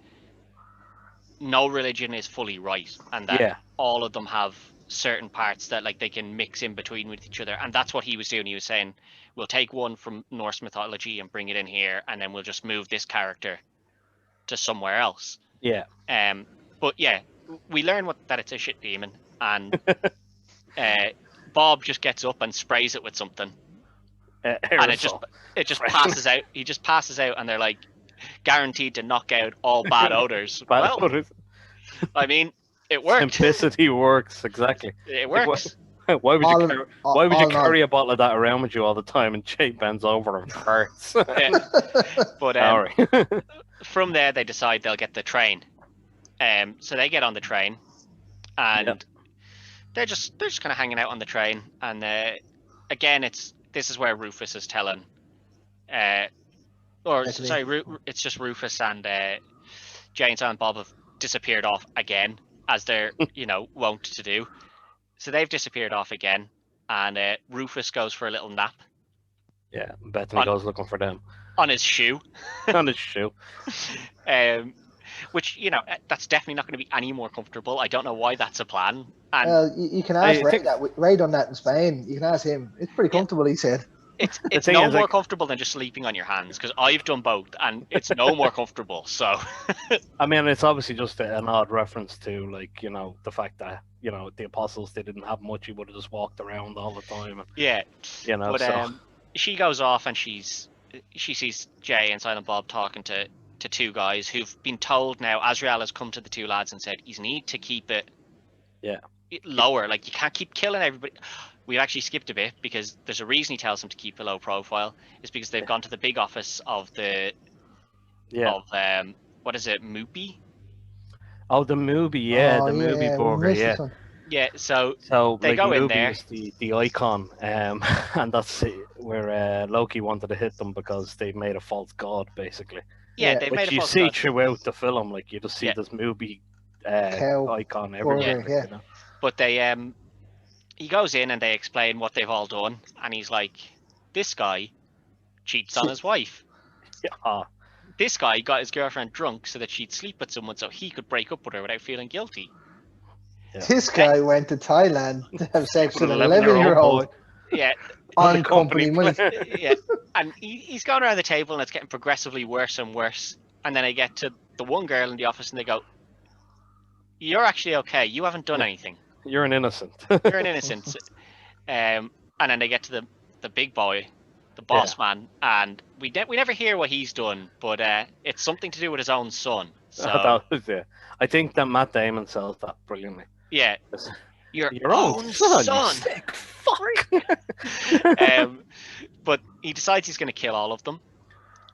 no religion is fully right, and that all of them have certain parts that like they can mix in between with each other, and that's what he was doing. He was saying, we'll take one from Norse mythology and bring it in here, and then we'll just move this character to somewhere else. Yeah. But yeah, we learn that it's a shit demon, and Bob just gets up and sprays it with something, and it just passes out. He just passes out, and they're like, guaranteed to knock out all bad odors. Odors. I mean, it worked. Simplicity works, exactly. It works. Why would you carry a bottle of that around with you all the time and Jay bends over and farts? But from there, they decide they'll get the train. So they get on the train, and they're just kind of hanging out on the train. And again, this is where Rufus is telling, it's just Rufus and Jay and Silent Bob have disappeared off again, as they're wont to do. So they've disappeared off again, and Rufus goes for a little nap. Yeah, Bethany goes looking for them on his shoe. On his shoe. Which that's definitely not going to be any more comfortable. I don't know why that's a plan. And you can ask Ray done that in Spain. You can ask him. It's pretty comfortable, he said. It's no more comfortable than just sleeping on your hands, because I've done both, and it's no more comfortable. So, I mean, it's obviously just an odd reference to, like, the fact that the apostles, they didn't have much. He would have just walked around all the time. Yeah, But so. She goes off and she sees Jay and Silent Bob talking to two guys who've been told now. Azrael has come to the two lads and said, "You need to keep it lower. Like, you can't keep killing everybody." We've actually skipped a bit, because there's a reason he tells them to keep a low profile. It's because they've gone to the big office of what is it, Moopy? Oh, the movie, the movie burger, Yeah, so they like, go in Moopy there. is the icon, and that's where Loki wanted to hit them because they've made a false god, basically. Yeah, they've made a false god. Which you see throughout the film, like, you just see this movie icon everywhere. Yeah. But they he goes in and they explain what they've all done, and he's like, this guy cheats on his wife. Yeah. This guy got his girlfriend drunk so that she'd sleep with someone so he could break up with her without feeling guilty. Yeah. This guy went to Thailand to have sex with an 11-year-old. Yeah. On company money. Yeah. And he's gone around the table, and it's getting progressively worse and worse. And then I get to the one girl in the office, and they go, "You're actually okay. You haven't done anything. You're an innocent." You're an innocent. And then they get to the big boy, the boss man, and we never hear what he's done, but it's something to do with his own son. So I think that Matt Damon sells that brilliantly. Yeah, your own son. You sick fuck. But he decides he's going to kill all of them,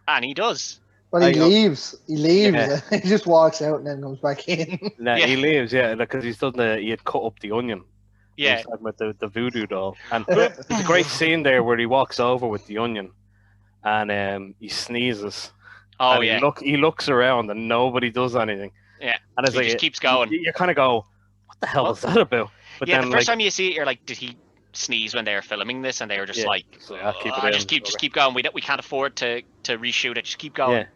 and he does. But he leaves. He leaves. Yeah. He just walks out and then comes back in. No, he leaves. Yeah, because he had cut up the onion. Yeah, with the voodoo doll, and it's a great scene there where he walks over with the onion, and he sneezes. Oh, and he looks around and nobody does anything. Yeah, and it's he just keeps going. You kind of go, "What the hell is that about?" But then, the first time you see it, you're like, "Did he sneeze when they were filming this?" And they were just like, just keep going. We can't afford to reshoot it. Just keep going." Yeah.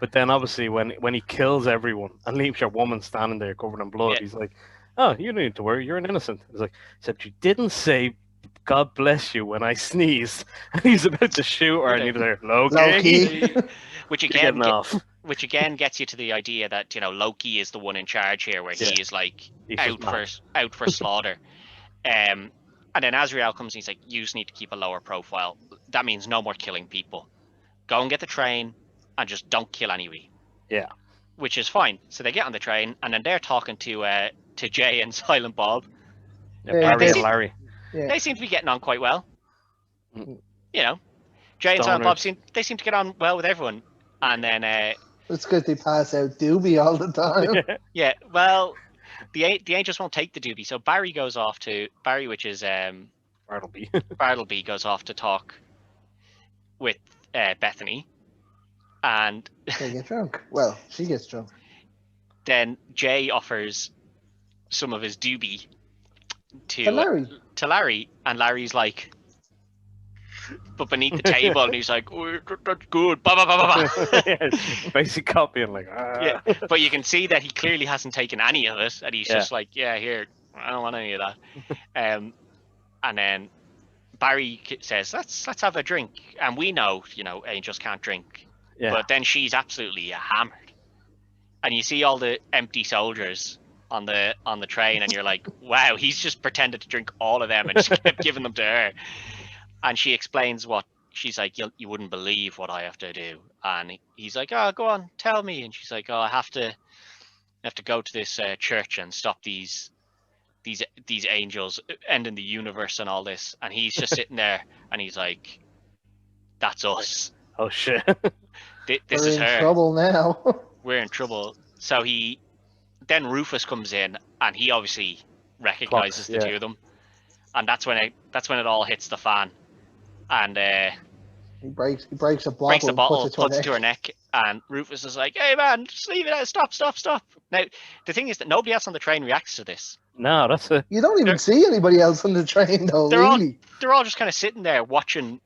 But then, obviously, when he kills everyone and leaves your woman standing there covered in blood, he's like, "Oh, you don't need to worry. You're an innocent." He's like, "Except you didn't say, 'God bless you,' when I sneezed." And he's about to shoot her, and he's there, Loki. Which again gets you to the idea that Loki is the one in charge here, where he is like out for slaughter. And then Azrael comes and he's like, "You just need to keep a lower profile. That means no more killing people. Go and get the train, and just don't kill anybody." Yeah. Which is fine. So they get on the train, and then they're talking to Jay and Silent Bob. Barry and Larry. Yeah. They seem to be getting on quite well. Jay and Silent Bob seem to get on well with everyone. And then it's because they pass out doobie all the time. Yeah. Well, the angels won't take the doobie, so Barry goes off to which is Bartleby. Bartleby goes off to talk with Bethany, and they get drunk. Well, she gets drunk. Then Jay offers some of his doobie to Larry, and Larry's like, but beneath the table, and he's like, oh, that's good. Bah, bah, bah, bah, bah. Yeah, basic copying, like, Yeah, but you can see that he clearly hasn't taken any of it, and he's just like, yeah, here, I don't want any of that. And then Barry says, let's have a drink, and we know, angels can't drink, but then she's absolutely hammered, and you see all the empty soldiers on the train, and you're like, wow, he's just pretended to drink all of them and just kept giving them to her. And she explains what she's like, you wouldn't believe what I have to do, and he's like, oh, go on, tell me. And she's like, oh, I have to go to this church and stop these angels ending the universe and all this. And he's just sitting there, and he's like, that's us. Oh shit. This is her. We're in trouble now. We're in trouble. So then Rufus comes in, and he obviously recognizes the two of them, and that's when it all hits the fan. And he breaks a bottle, puts it to her neck, and Rufus is like, hey man, just leave it out, stop. Now the thing is that nobody else on the train reacts to this. No, that's it. You don't even see anybody else on the train though, really. They're all just kind of sitting there watching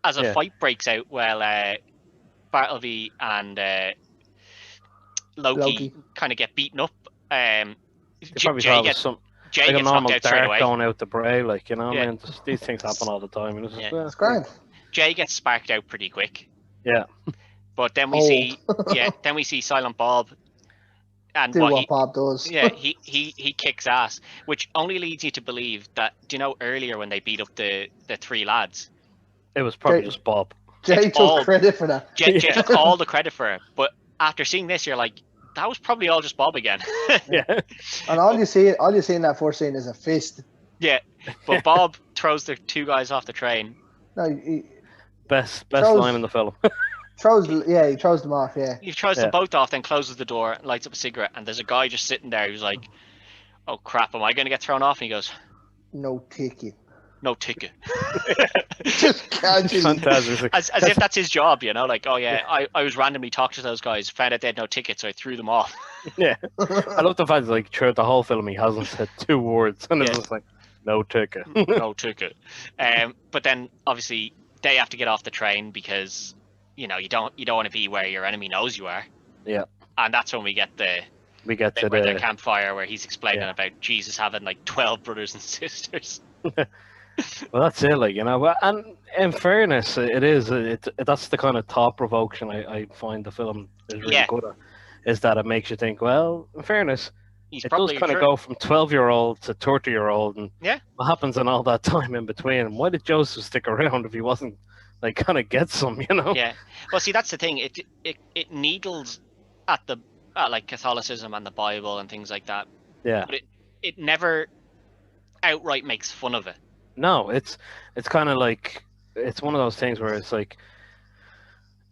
as a fight breaks out while Bartleby and Loki kind of get beaten up. Jay gets knocked out straight away. Going out the bray, like, I mean, these things happen all the time. It's grand. Jay gets sparked out pretty quick. Yeah. But then we see Silent Bob, and what Bob does. Yeah, he kicks ass, which only leads you to believe that. Do you know earlier when they beat up the three lads? It was probably just Bob. Jay took credit for that. Jay took all the credit for it, but after seeing this, you're like, that was probably all just Bob again. Yeah. And all you see in that first scene is a fist. Yeah, but Bob throws the two guys off the train. No, best line in the film. he throws them off. Yeah, he throws them both off, then closes the door, lights up a cigarette, and there's a guy just sitting there who's like, "Oh crap, am I going to get thrown off?" And he goes, "No ticket." No ticket. Just casually. As if that's his job, like, oh yeah, I was randomly talking to those guys, found out they had no ticket, so I threw them off. Yeah. I love the fact that, like, throughout the whole film he hasn't said two words, and it's just like, no ticket. No ticket. But then obviously they have to get off the train because you don't want to be where your enemy knows you are. Yeah. And that's when we get to the campfire where he's explaining about Jesus having like 12 brothers and sisters. Well, that's it, like, and in fairness, that's the kind of thought provocation I find the film is really good at, is that it makes you think, well, in fairness, it does kind of go from 12-year-old to 30-year-old, and what happens in all that time in between? Why did Joseph stick around if he wasn't, like, kind of get some, Yeah. Well, see, that's the thing. It needles at like Catholicism and the Bible and things like that. Yeah. But it never outright makes fun of it. No, it's kind of like, it's one of those things where it's like,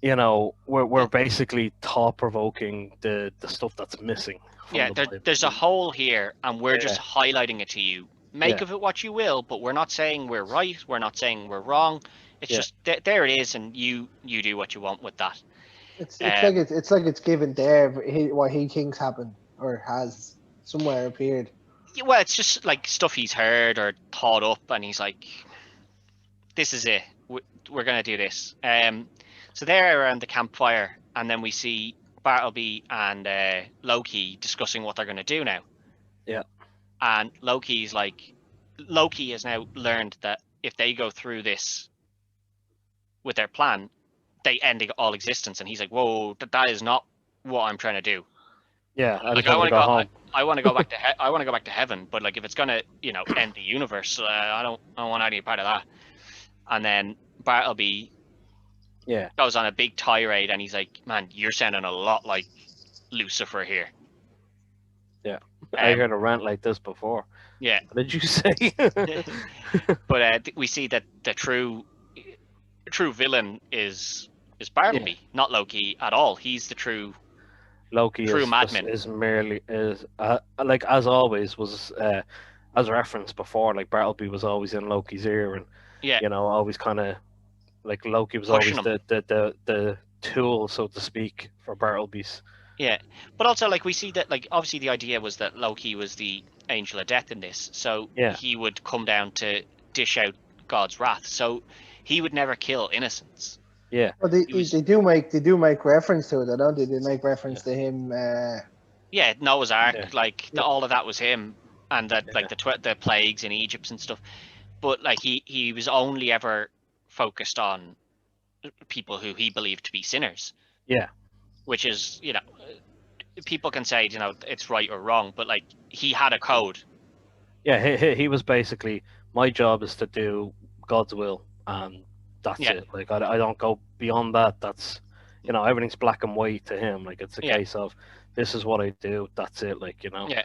we're basically thought-provoking the stuff that's missing. Yeah, there's a hole here, and we're just highlighting it to you. Make of it what you will, but we're not saying we're right. We're not saying we're wrong. It's just there it is, and you do what you want with that. It's like it's given there what he thinks happened or has somewhere appeared. Well, it's just like stuff he's heard or thought up, and he's like, "This is it. We're gonna do this." So they're around the campfire, and then we see Bartleby and Loki discussing what they're gonna do now. Yeah. And Loki has now learned that if they go through this with their plan, they end all existence, and he's like, "Whoa, that is not what I'm trying to do." Yeah, I want to go home. I want to go back to I want to go back to heaven, but like if it's gonna end the universe, I don't want any part of that. And then Bartleby goes on a big tirade, and he's like, "Man, you're sounding a lot like Lucifer here." Yeah, I heard a rant like this before. Yeah. What did you say? But we see that the true villain is Bartleby, not Loki at all. He's the true madman. Is merely like, as always, was as referenced before. Like, Bartleby was always in Loki's ear, and always kind of like Loki was always the tool, so to speak, for Bartleby's. Yeah, but also, like, we see that, like, obviously the idea was that Loki was the angel of death in this, so he would come down to dish out God's wrath. So he would never kill innocents. Yeah. Well, they do make reference to it, don't they? They make reference to him. Yeah, Noah's Ark, Yeah. like all of that was him, and that like the plagues in Egypt and stuff. But like he was only ever focused on people who he believed to be sinners. Yeah. Which is, people can say, it's right or wrong, but like he had a code. Yeah, he was basically, my job is to do God's will, and that's it. Like I don't go beyond that. That's everything's black and white to him. Like it's a case of this is what I do. That's it. Like Yeah,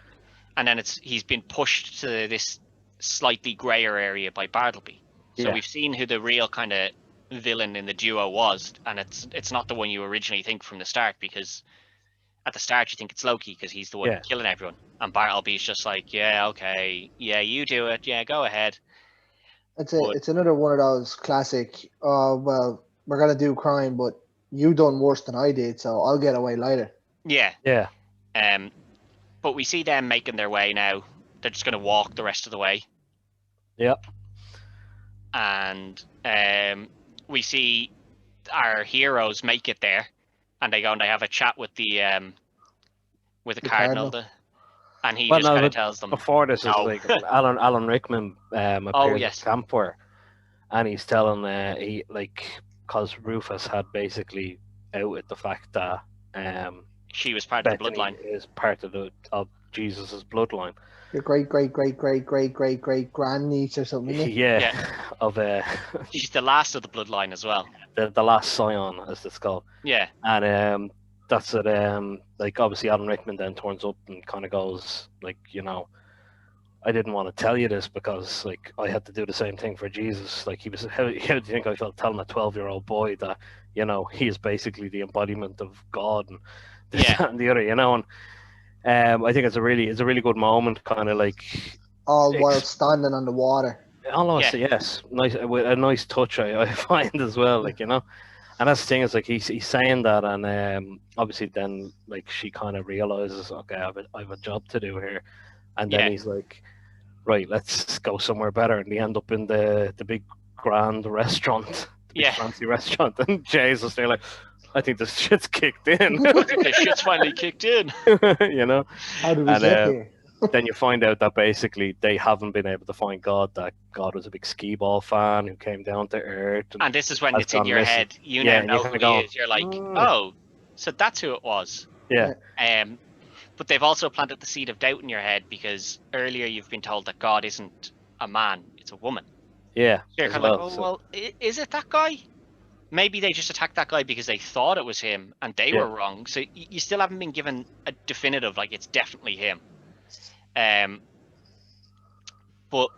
and then he's been pushed to this slightly grayer area by Bartleby. So we've seen who the real kind of villain in the duo was, and it's not the one you originally think from the start, because at the start you think it's Loki because he's the one killing everyone, and Bartleby's just like, yeah, okay, yeah, you do it, yeah, go ahead. It's another one of those classic, well, we're gonna do crime, but you done worse than I did, so I'll get away later. Yeah. But we see them making their way now. They're just gonna walk the rest of the way. Yep. And we see our heroes make it there, and they go and they have a chat with the cardinal. And he just kind of tells them. Before this is like Alan Rickman appears at campfire, and he's telling because Rufus had basically outed the fact that she was part of the bloodline. Is part of Jesus's bloodline. Your great grandniece or something. She's the last of the bloodline as well. The last scion, as it's called. Yeah. And that's it. Obviously Alan Rickman then turns up and kind of goes I didn't want to tell you this because I had to do the same thing for Jesus. Like he was, how do you think I felt telling a 12-year-old boy that he is basically the embodiment of God and this that, and the other, and I think it's a really good moment, kind of all while standing on the water. Almost, yes, nice, with a nice touch I find as well, and that's the thing is he's saying that, and obviously then she kind of realizes, okay, I have a job to do here, and then he's like, right, let's go somewhere better, and they end up in the big grand restaurant, fancy restaurant, and Jay's just there like, I think this shit's kicked in. I think the shit's finally kicked in. How did we get here? Then you find out that basically they haven't been able to find God, that God was a big skee ball fan who came down to Earth. And this is when it's in your head. You now know who he is. You're like, oh, so that's who it was. Yeah. But they've also planted the seed of doubt in your head because earlier you've been told that God isn't a man, it's a woman. Yeah. So you're kind of like, well, is it that guy? Maybe they just attacked that guy because they thought it was him and they were wrong. So you still haven't been given a definitive, it's definitely him. But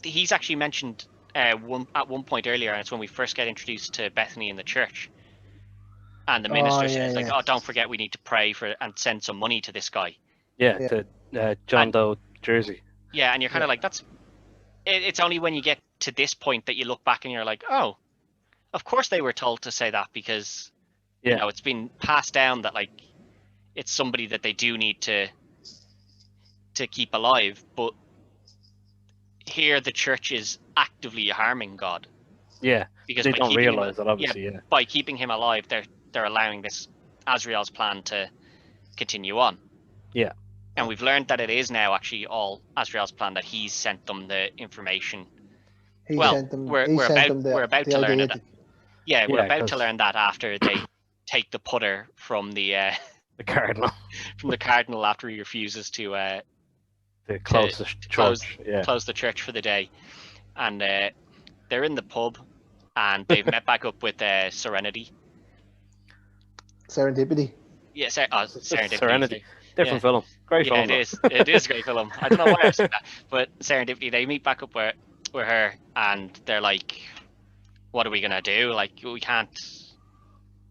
he's actually mentioned at one point earlier, and it's when we first get introduced to Bethany in the church. And the minister says, oh, don't forget we need to pray for and send some money to this guy. Yeah, to John Doe, Jersey. Yeah, and you're kind of like, it's only when you get to this point that you look back and you're like, oh, of course they were told to say that because, it's been passed down that it's somebody that they do need to keep alive. But here the church is actively harming God. Yeah, because they don't realize that, obviously. By keeping him alive, they're allowing this Azrael's plan to continue on. Yeah. And we've learned that it is now actually all Azrael's plan, that he's sent them the information. We're about to learn that. Yeah, we're about to learn that after they take the putter from the cardinal. From the cardinal after he refuses to close the church. Close the church for the day. And they're in the pub and they've met back up with Serendipity. Yeah, Serendipity. Serenity. Different film. Great film. It is. It is a great film. I don't know why I've said that. But Serendipity, they meet back up with her and they're like, what are we going to do? We can't,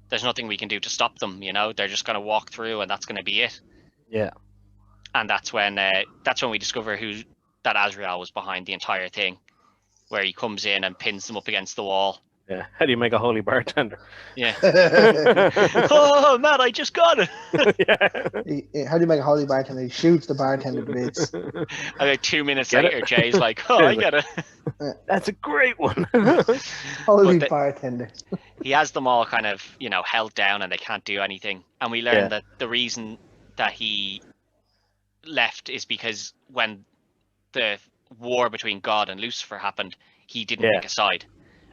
there's nothing we can do to stop them, they're just going to walk through and that's going to be it. Yeah. And that's when we discover that Azrael was behind the entire thing, where he comes in and pins them up against the wall. Yeah. How do you make a holy bartender? Yeah. Oh, Matt, I just got it. Yeah. How do you make a holy bartender? He shoots the bartender to bits. And like 2 minutes Get it? later, Jay's like, "Oh, I get it." That's a great one. Holy bartender. He has them all kind of, held down, and they can't do anything. And we learn that the reason that he left is because when the war between God and Lucifer happened, he didn't pick a side,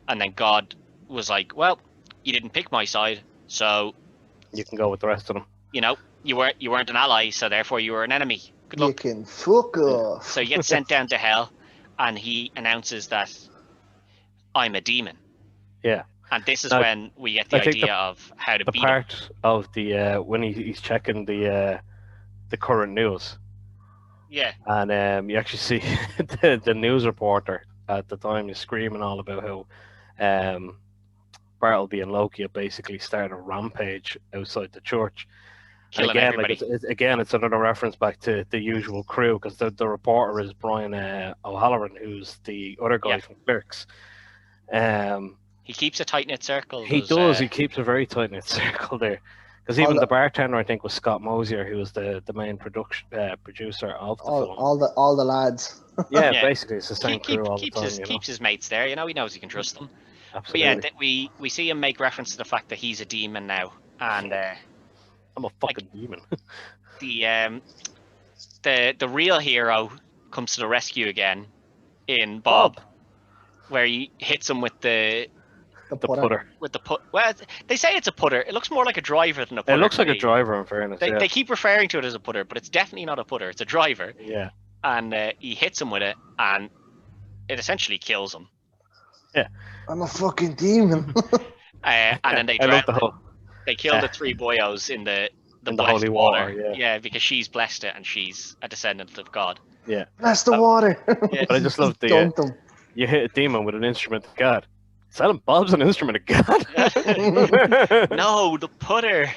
and then God was like, "Well, you didn't pick my side, so you can go with the rest of them. You weren't an ally, so therefore you were an enemy. Good luck." You can fuck off. So he gets sent down to hell, and he announces that I'm a demon. Yeah. And this is when we get the idea of how to beat him. The part of the when he's checking the current news. Yeah. And you actually see the news reporter at the time is screaming all about how Bartleby and Loki have basically started a rampage outside the church. Killing and again, everybody. It's another reference back to the usual crew, because the reporter is Brian O'Halloran, who's the other guy from Clerks. He keeps a tight-knit circle. He does. He keeps a very tight-knit circle there. Because even the bartender, I think, was Scott Mosier, who was the main producer of the film. All the lads. Yeah, basically, it's the same crew all the time. Keeps his mates there. He knows he can trust them. Absolutely. But yeah, we see him make reference to the fact that he's a demon now, and I'm a fucking demon. The real hero comes to the rescue again in Bob, where he hits him with the putter. Well, they say it's a putter. It looks more like a driver than a putter. It looks like a driver, in fairness. They keep referring to it as a putter, but it's definitely not a putter. It's a driver. Yeah. And he hits him with it, and it essentially kills him. Yeah. I'm a fucking demon. And then they kill the three boyos in the holy water. Yeah, because she's blessed it, and she's a descendant of God. Yeah. Bless the water. Yeah. But I just love you hit a demon with an instrument of God. Silent Bob's an instrument of God. No, the putter.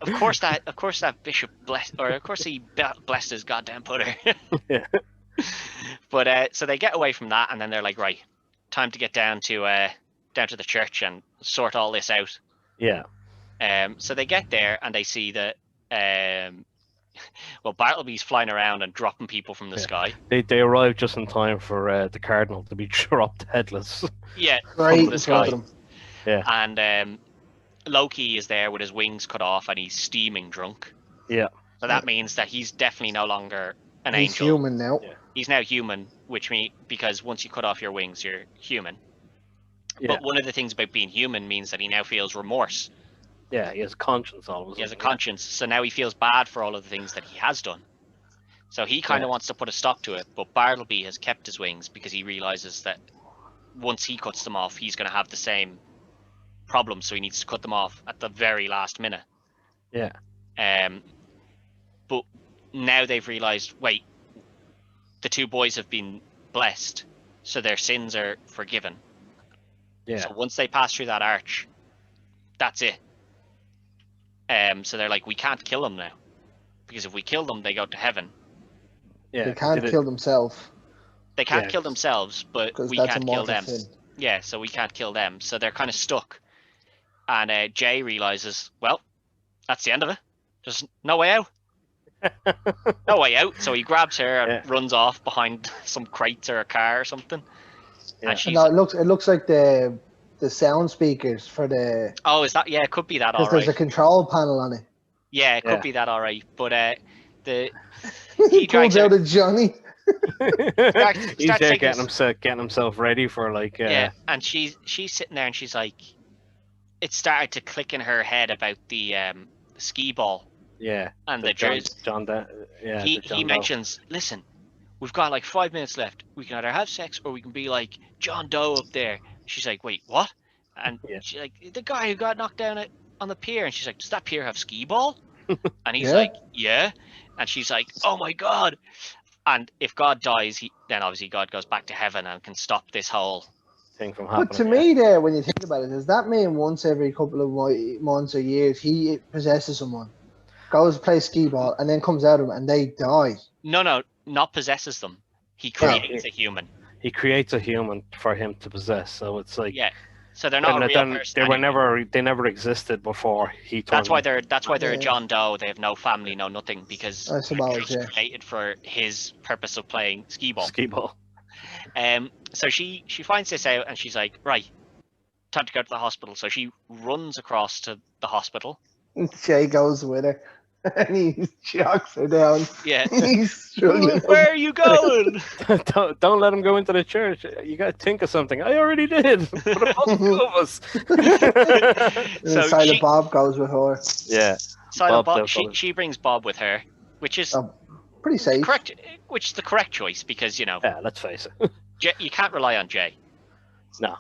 Of course that bishop blessed, or of course he blessed his goddamn putter. Yeah. But so they get away from that, and then they're like, right, time to get down to the church and sort all this out. Yeah. So they get there, and they see that Bartleby's flying around and dropping people from the sky. They arrive just in time for the cardinal to be dropped headless. Yeah, right from the sky. Yeah. And Loki is there with his wings cut off, and he's steaming drunk. Yeah. So that means that he's definitely no longer an angel. He's human now. Yeah. He's now human, which means because once you cut off your wings, you're human. Yeah. But one of the things about being human means that he now feels remorse. Yeah, he has a conscience always. He has a conscience, so now he feels bad for all of the things that he has done. So he kind of wants to put a stop to it, but Bartleby has kept his wings because he realizes that once he cuts them off, he's going to have the same problem, so he needs to cut them off at the very last minute. Yeah. But now they've realized, wait, the two boys have been blessed, so their sins are forgiven. Yeah. So once they pass through that arch, that's it. So they're like, we can't kill them now, because if we kill them, they go to heaven. Yeah, they can't kill themselves. They can't kill themselves, but we can't kill them. Sin. Yeah, so we can't kill them. So they're kind of stuck. And Jay realizes, well, that's the end of it. There's no way out. No way out. So he grabs her and runs off behind some crates or a car or something. Yeah. And she's... No, it looks like the sound speakers for the... Oh, is that... Yeah, it could be that, all right. Because there's a control panel on it. Yeah, it could be that, all right. But he pulls out a Johnny. He's there getting himself ready for like... Yeah, and she's sitting there and she's like... It started to click in her head about the skee ball. Yeah. And the jersey. He mentions, listen, we've got like 5 minutes left. We can either have sex or we can be like John Doe up there. She's like, wait, what? And she's like, the guy who got knocked down on the pier. And she's like, does that pier have skee ball? And he's like, yeah. And she's like, oh my God. And if God dies, then obviously God goes back to heaven and can stop this whole thing from happening. But to me there, when you think about it, does that mean once every couple of months or years he possesses someone, goes to play skee ball, and then comes out of them and they die? No, not possesses them. He creates a human. He creates a human for him to possess. So it's like So they're not a real person. They never existed before he. That's why they're a John Doe. They have no family, no nothing, because I suppose, he was created for his purpose of playing skee ball. Skee ball. So she finds this out and she's like, right, time to go to the hospital. So she runs across to the hospital. Jay goes with her. And he shocks her down. Yeah. He's struggling. Where are you going? don't let him go into the church. You got to think of something. I already did. But about two of us. So Silent Bob goes with her. Yeah. Silent Bob. She brings Bob with her, which is pretty safe. Correct. Which is the correct choice because Yeah, let's face it. You can't rely on Jay. No.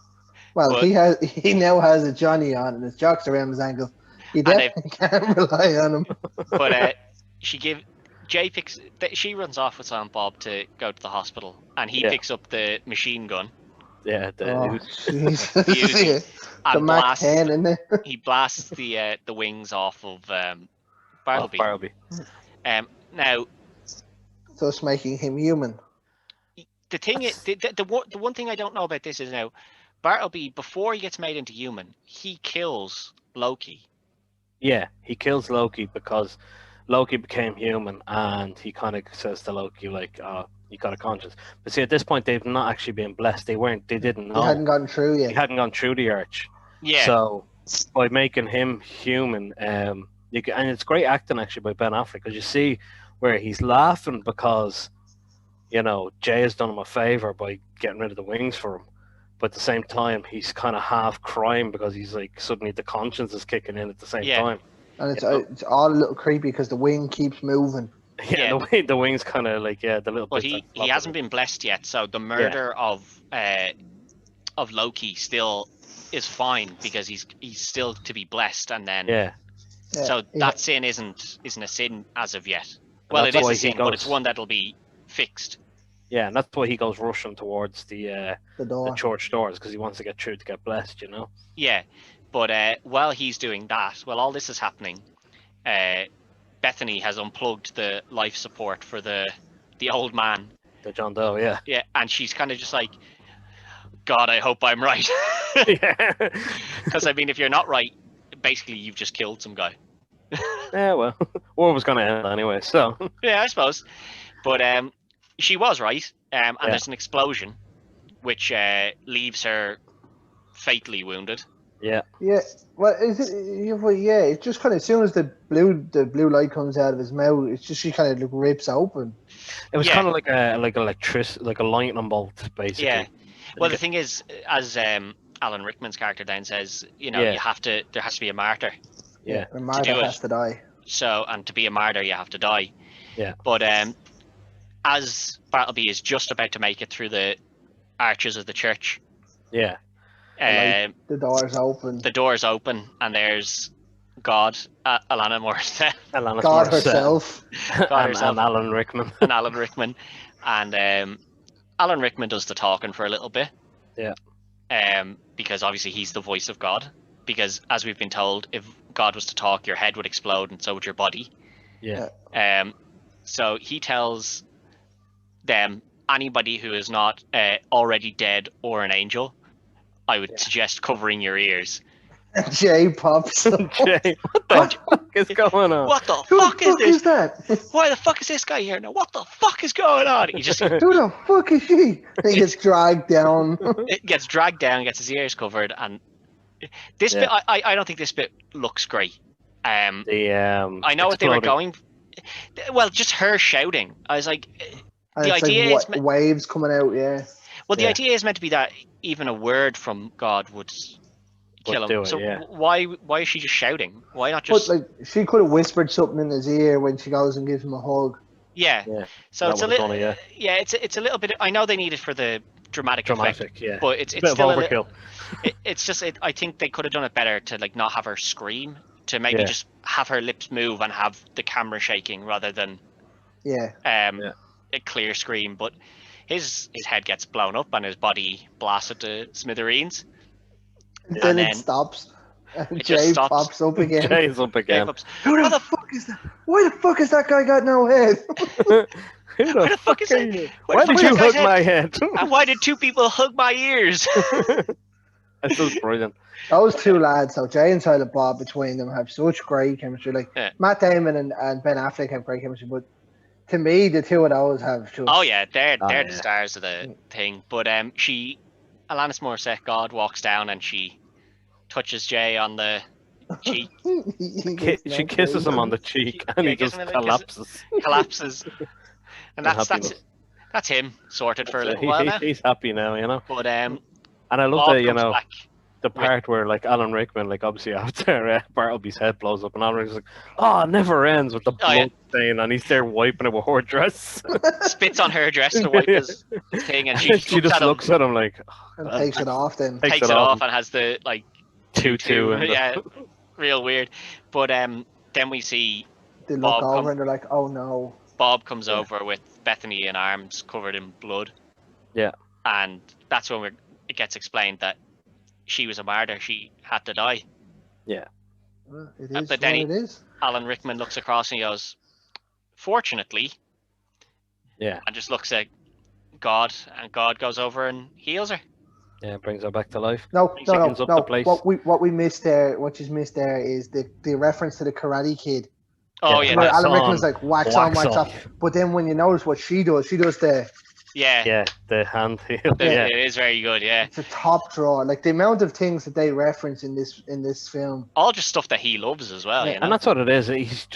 Well, he now has a Johnny on and his jocks around his ankle. You definitely can't rely on him. But she runs off with Silent Bob to go to the hospital, and he picks up the machine gun. Yeah, the Mac 10, isn't it? He blasts the wings off of Bartleby. Now, thus making him human. The thing is, the one thing I don't know about this is now, Bartleby, before he gets made into human, he kills Loki. Yeah, he kills Loki because Loki became human, and he kind of says to Loki, like, you got a conscience. But see, at this point, they've not actually been blessed. They didn't know. He hadn't gotten through yet. He hadn't gone through the arch. Yeah. So, by making him human, and it's great acting, actually, by Ben Affleck, because you see where he's laughing because, Jay has done him a favor by getting rid of the wings for him. But at the same time, he's kind of half crying because he's like, suddenly the conscience is kicking in at the same time. And it's all a little creepy because the wing keeps moving. Yeah, the wings kind of like, the little. But he hasn't been blessed yet, so the murder of Loki still is fine because he's still to be blessed, and then so that sin isn't a sin as of yet. Well, it is a sin, but it's one that'll be fixed. Yeah, and that's why he goes rushing towards the church doors, because he wants to get through to get blessed, Yeah, but while he's doing that, while all this is happening, Bethany has unplugged the life support for the old man. The John Doe, yeah. Yeah, and she's kind of just like, God, I hope I'm right. Yeah. Because, I mean, if you're not right, basically you've just killed some guy. Yeah, well, war was going to end anyway, so. Yeah, I suppose. But she was right, and there's an explosion, which leaves her fatally wounded. Yeah. Yeah. Well, it's just kind of as soon as the blue light comes out of his mouth, it's just she kind of rips open. It was kind of like a lightning bolt, basically. Yeah. Well, the thing is, as Alan Rickman's character then says, there has to be a martyr. Yeah. A martyr has to die. So, and to be a martyr, you have to die. Yeah. But as Bartleby is just about to make it through the arches of the church. Yeah. The door's open. The door's open, and there's God, Alanis Morissette. God herself. And Alan Rickman. And Alan Rickman. And Alan Rickman does the talking for a little bit. Yeah. Because obviously he's the voice of God. Because as we've been told, if God was to talk, your head would explode, and so would your body. Yeah. So he tells them, anybody who is not already dead or an angel, I would suggest covering your ears. Jay pops up. Jay, what the fuck is going on? What the fuck is this? Is that? Why the fuck is this guy here now? What the fuck is going on? He just who the fuck is she? He gets dragged down. It gets dragged down, gets his ears covered, and this bit, I don't think this bit looks great. I know what they were going. Well, just her shouting. I was like, the idea is waves coming out. Yeah. Well, the idea is meant to be that even a word from God would kill him. So why is she just shouting? Why not just? But she could have whispered something in his ear when she goes and gives him a hug. Yeah. So it's a little. It's a little bit. I know they need it for the dramatic effect, but it's still overkill. It's just. I think they could have done it better to not have her scream, to maybe just have her lips move and have the camera shaking rather than a clear scream. But his head gets blown up and his body blasted to smithereens. Then it stops. And Jay pops up again. Jay's up again. Who the fuck is that? Why the fuck has that guy got no head? Who the fuck is that? Why did you hug my head? And why did two people hug my ears? It's just brilliant. Those two lads, so Jay and Silent Bob, between them have such great chemistry. Like Matt Damon and Ben Affleck have great chemistry, but to me, the two of those have just. Oh yeah, they're the stars of the thing. But Alanis Morissette God walks down and she touches Jay on the cheek. She kisses him on the cheek, and he just collapses. And that's him sorted for a little while now. He's happy now, you know. But and I love Bob the part where like Alan Rickman, like obviously after Bartleby's head blows up, and Alan Rickman's like, "Oh, it never ends," with the blood stain, and he's there wiping it with her dress. Spits on her dress to wipe his thing, and she just looks at him like, and takes it off. Then takes it off and has the like tutu. Yeah, real weird. But then we see they look over and they're like, "Oh no." Bob comes over with Bethany in arms covered in blood. Yeah, and that's when it gets explained that she was a martyr. She had to die. Yeah. Well, it is but then it is. Alan Rickman looks across and he goes, "Fortunately." Yeah. And just looks at God, and God goes over and heals her. Yeah, brings her back to life. No. What we missed there, what you missed there, is the reference to the Karate Kid. Oh yeah. Where Alan Rickman's like wax on, wax off. But then when you notice what she does the. Yeah, the hand heal. Yeah, it is very good. Yeah, it's a top drawer. Like the amount of things that they reference in this film, all just stuff that he loves as well. You know? And that's what it is. He's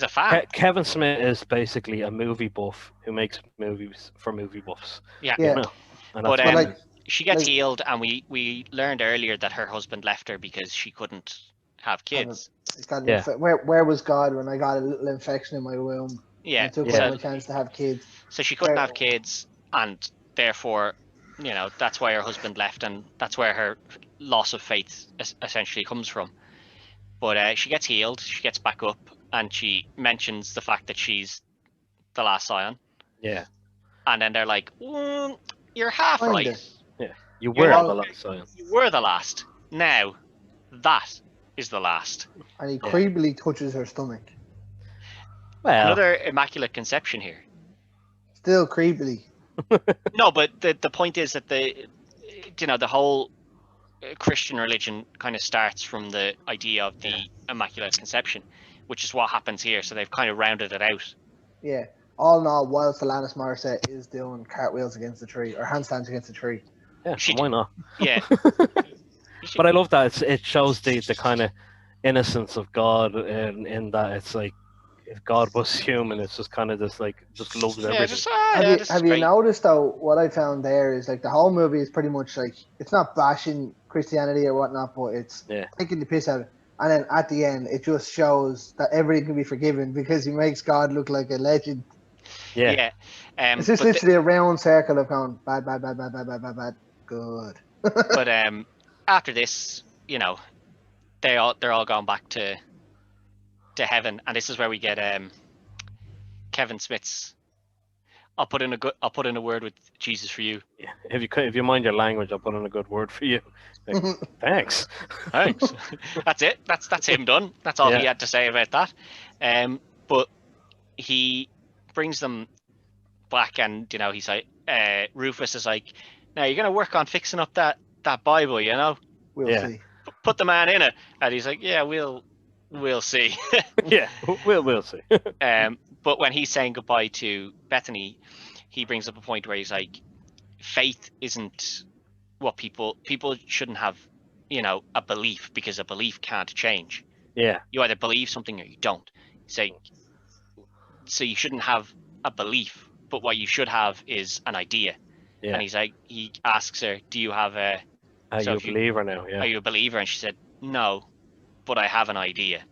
a fan. Kevin Smith is basically a movie buff who makes movies for movie buffs. Yeah. You know? But she gets healed, and we learned earlier that her husband left her because she couldn't have kids. Where was God when I got a little infection in my womb? Yeah, and took my chance to have kids. So she couldn't have kids, and therefore, that's why her husband left, and that's where her loss of faith essentially comes from. But she gets healed, she gets back up, and she mentions the fact that she's the last Scion. Yeah. And then they're like, "You're half right. Yeah, you were the last Scion. You were the last. Now, that is the last." And he creepily touches her stomach. Well, another immaculate conception here. Still creepily. No, but the point is that the whole Christian religion kind of starts from the idea of the immaculate conception, which is what happens here. So they've kind of rounded it out. Yeah. All in all, whilst Alanis Morissette is doing cartwheels against the tree or handstands against the tree. Yeah, why not? Yeah. But I love that it shows the kind of innocence of God in that it's like, if God was human, it's just kind of just loves everything. Have you noticed though? What I found there is like the whole movie is pretty much like it's not bashing Christianity or whatnot, but it's taking the piss out of it. And then at the end, it just shows that everything can be forgiven because he makes God look like a legend. Yeah. It's just literally a round circle of going bad, good. But after this, they're all gone back to heaven, and this is where we get Kevin Smith's I'll put in a word with Jesus for you. Yeah. If you mind your language, I'll put in a good word for you. Like, thanks. That's it. That's him done. That's all he had to say about that. But he brings them back, and he's like, Rufus is like, now you're gonna work on fixing up that Bible, We'll see. Put the man in it, and he's like, yeah, we'll see. Yeah, we'll see. But when he's saying goodbye to Bethany, he brings up a point where he's like, faith isn't what people shouldn't have, a belief, because a belief can't change. Yeah. You either believe something or you don't. So you shouldn't have a belief, but what you should have is an idea. Yeah. And he's like, he asks her, do you have a... Are you a believer now? Yeah. Are you a believer? And she said, no, but I have an idea.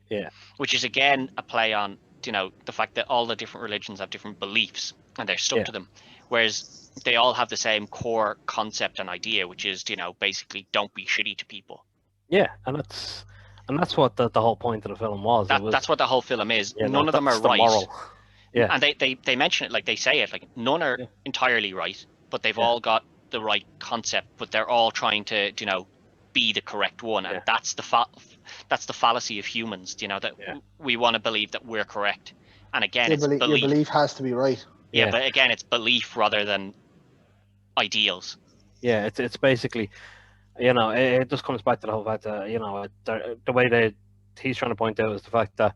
Yeah. Which is, again, a play on, the fact that all the different religions have different beliefs and they're stuck to them. Whereas they all have the same core concept and idea, which is, basically don't be shitty to people. Yeah, and that's what the whole point of the film was. That's what the whole film is. Yeah, none of them are right. Moral. Yeah. And they mention it, like they say it, like none are entirely right, but they've all got the right concept, but they're all trying to, be the correct one. And that's the fallacy of humans, that we want to believe that we're correct. And again, it's belief. Your belief has to be right. Yeah, but again, it's belief rather than ideals. Yeah, it's basically you know, it just comes back to the whole fact that, you know, the way that he's trying to point out is the fact that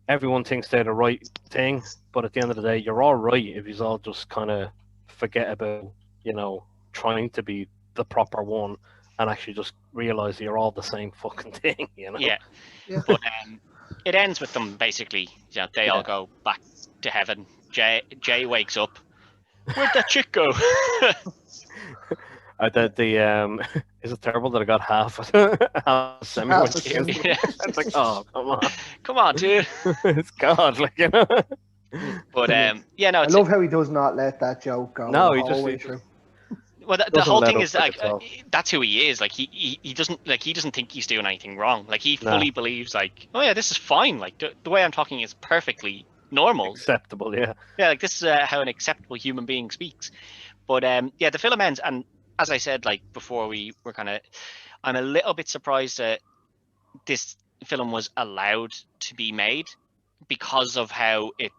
everyone thinks they're the right thing, but at the end of the day, you're all right if you all just kind of forget about, you know, trying to be the proper one and actually just realize you're all the same fucking thing, you know? Yeah. Yeah. But it ends with them basically, you know, they all go back to heaven. Jay wakes up. Where'd that chick go? Is it terrible that I got half a sandwich? Yeah. It's like, oh, come on, dude. It's God, like, you know. But yeah, no. I love how he does not let that joke go. No, the he whole way just through. Well, the whole thing let is up like like that's who he is. Like he doesn't think he's doing anything wrong. Like he fully believes like, oh yeah, this is fine. Like the way I'm talking is perfectly normal, acceptable. Yeah. Yeah, like this is how an acceptable human being speaks. But yeah, the film ends, and as I said, like before, I'm a little bit surprised that this film was allowed to be made because of how it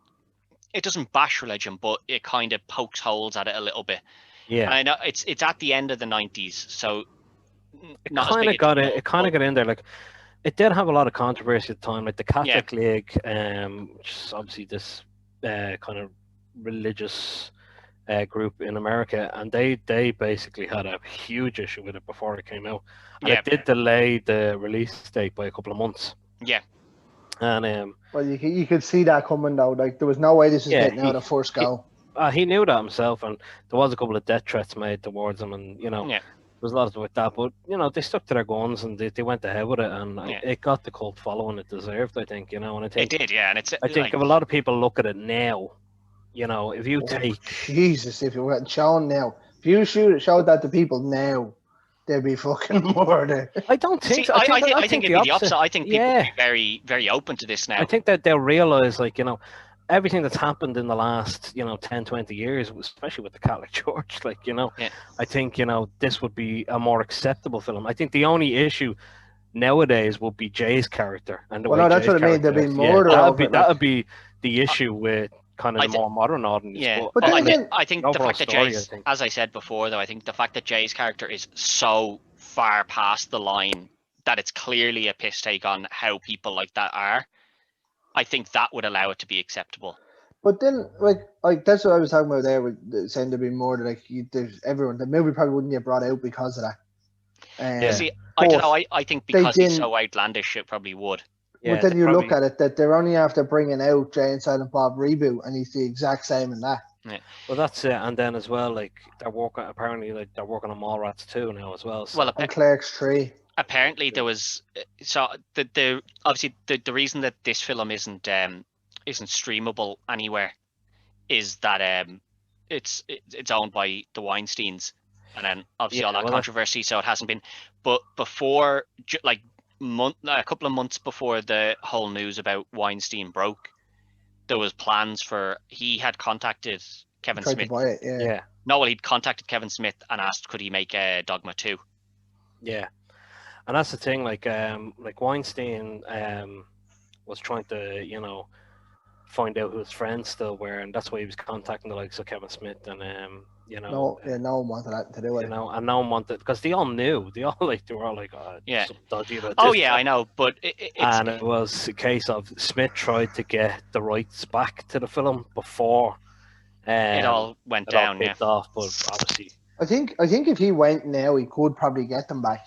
doesn't bash religion, but it kind of pokes holes at it a little bit. Yeah. And I know it's at the end of the 90s, so it kind of got it. It kind of got in there. Like it did have a lot of controversy at the time, like the Catholic League, which is obviously this kind of religious group in America, and they basically had a huge issue with it before it came out, and it did delay the release date by a couple of months. Yeah. And well, you could see that coming though. Like there was no way this was getting out of first go. He knew that himself, and there was a couple of death threats made towards him, and you know, there was a lot with that. But you know, they stuck to their guns and they went ahead with it, and it got the cult following it deserved. I think, you know, and I think it did, yeah. And I think if a lot of people look at it now, you know, if you take Jesus, if you were shown now, if you showed that to people now, they'd be fucking murdered. I don't think so. I think it'd be the opposite. I think people would be very, very open to this now. I think that they'll realize, like, you know, everything that's happened in the last, you know, 10, 20 years, especially with the Catholic Church, like, you know, I think, you know, this would be a more acceptable film. I think the only issue nowadays would be Jay's character. And well, no, that's what I mean. There'd be murder. That would be the issue with kind of the more modern audience. Yeah, but I think the fact that Jay's, as I said before, though, I think the fact that Jay's character is so far past the line that it's clearly a piss take on how people like that are, I think that would allow it to be acceptable. But then, like that's what I was talking about there with saying there'd be more. Like there's everyone, the movie probably wouldn't get brought out because of that. See, I don't know. I think because he's so outlandish, it probably would. Yeah, but then you look at it that they're only after bringing out Jay and Silent Bob reboot, and he's the exact same in that. Yeah. Well, that's it. And then as well, like they're working on Mallrats 2 now as well. So. And Clerks 3. Apparently, there was the obviously the reason that this film isn't streamable anywhere is that it's owned by the Weinsteins, and then obviously all that controversy, so it hasn't been. But before, like a couple of months before the whole news about Weinstein broke, there was plans for he had contacted Kevin Smith. To buy it, yeah. No, well, he'd contacted Kevin Smith and asked could he make a Dogma 2. Yeah. And that's the thing, like Weinstein was trying to, you know, find out who his friends still were, and that's why he was contacting the likes of Kevin Smith and you know. No one wanted that to do it. You know, and no one wanted, because they all knew, they were all like, something dodgy about this. Oh yeah, I know, but it was a case of Smith tried to get the rights back to the film before it all went down. Off, but obviously, I think if he went now, he could probably get them back.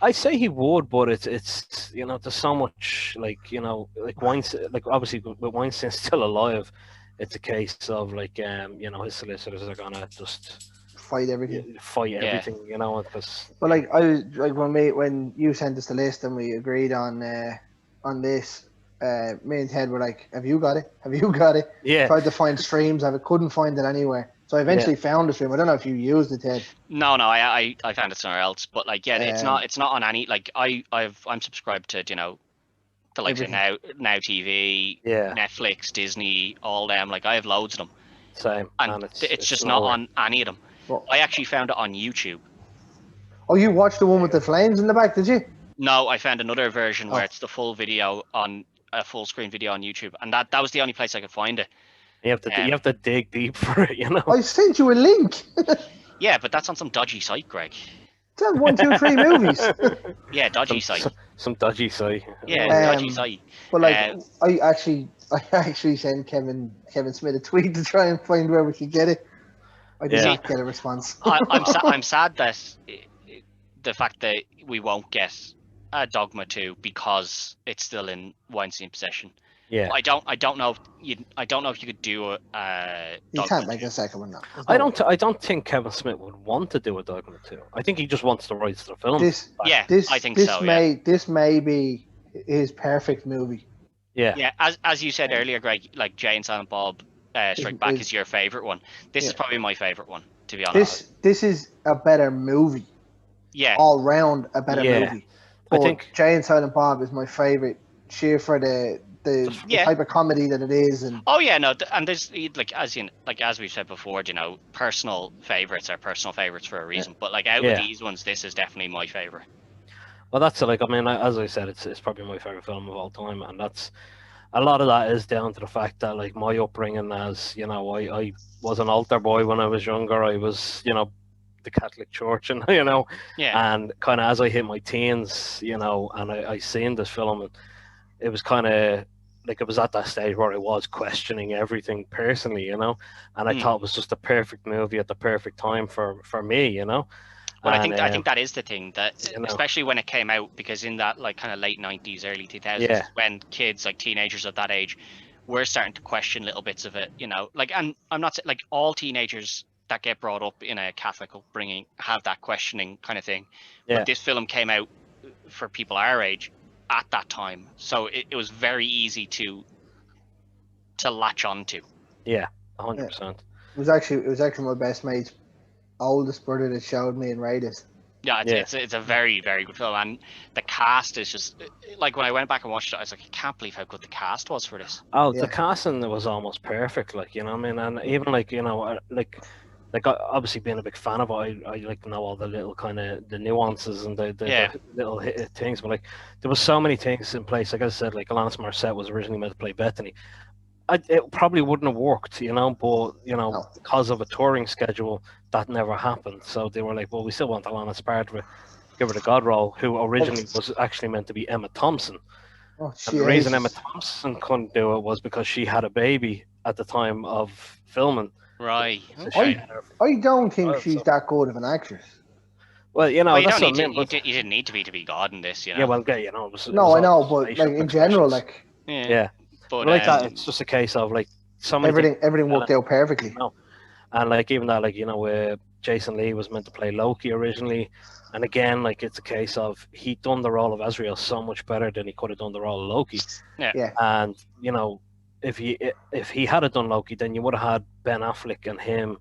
I say he would, but it's you know, there's so much, like, you know, like Weinstein, like obviously with Weinstein still alive, it's a case of like you know, his solicitors are gonna just fight everything, you know, because. But like I was like when you sent us the list and we agreed on this, me and Ted were like, "Have you got it? Have you got it?" Yeah. Tried to find streams, I couldn't find it anywhere. So I eventually found the stream. I don't know if you used it, Ted. No, I found it somewhere else. But like, yeah, it's not on any, like I'm subscribed to, you know, the likes of Now TV, Netflix, Disney, all them. Like I have loads of them. Same. And it's just not on any of them. Well, I actually found it on YouTube. Oh, you watched the one with the flames in the back, did you? No, I found another version where it's the full video on a full screen video on YouTube, and that was the only place I could find it. You have to dig deep for it, you know. I sent you a link. Yeah, but that's on some dodgy site, Greg. It's on 1, 2, 3 movies. Yeah, dodgy site. Some dodgy site. Yeah, dodgy site. But like, I actually sent Kevin Smith a tweet to try and find where we could get it. I did not get a response. I'm sad that the fact that we won't get a Dogma 2 because it's still in Weinstein possession. Yeah. I don't know if you could do a You can't make a second one now. I don't think Kevin Smith would want to do a Dogma 2. I think he just wants the rights to the film. I think so. This may be his perfect movie. Yeah. Yeah, as you said earlier, Greg, like Jay and Silent Bob Strike Back is your favorite one. This is probably my favorite one, to be honest. This is a better movie. Yeah. All round a better movie. But I think Jay and Silent Bob is my favorite, sheer for the type of comedy that it is, and and there's as we've said before, you know, personal favorites are personal favorites for a reason. But like out of these ones, this is definitely my favorite. Well, that's like, I mean, as I said, it's probably my favorite film of all time, and that's a lot of that is down to the fact that like my upbringing, as you know, I was an altar boy when I was younger. I was, you know, the Catholic Church, and you know, and kind of as I hit my teens, you know, and I seen this film, and it was kind of like it was at that stage where I was questioning everything personally, you know, and I thought it was just the perfect movie at the perfect time for me, you know. Well, and, I think that is the thing that, you know, especially when it came out, because in that like kind of late 90s, early 2000s, when kids like teenagers of that age were starting to question little bits of it, you know, like, and I'm not saying like all teenagers that get brought up in a Catholic upbringing have that questioning kind of thing. But this film came out for people our age at that time, so it was very easy to latch on to. 100%. It was actually my best mate's oldest brother that showed me and rated. It's a very, very good film, and the cast is just like, when I went back and watched it, I was like, I can't believe how good the cast was for this. The casting was almost perfect, like, you know what I mean, and even like, you know, like obviously being a big fan of it, I like know all the little kind of the nuances and the little things, but like there was so many things in place. Like I said, like Alanis Morissette was originally meant to play Bethany. It probably wouldn't have worked, you know, but you know, because of a touring schedule, that never happened. So they were like, well, we still want Alanis Barr to give her the God role, who originally was actually meant to be Emma Thompson. And the reason Emma Thompson couldn't do it was because she had a baby at the time of filming. Right. I don't think she's that good of an actress. Well, you know, that's what I mean. You didn't need to be God in this, you know. Yeah, well, you know, it was I know, but like in general, like but like that, it's just a case of like everything worked out perfectly. You know? And like even that, like, you know, Jason Lee was meant to play Loki originally, and again, like it's a case of he done the role of Azrael so much better than he could have done the role of Loki. And you know, if he had done Loki, then you would have had Ben Affleck and him.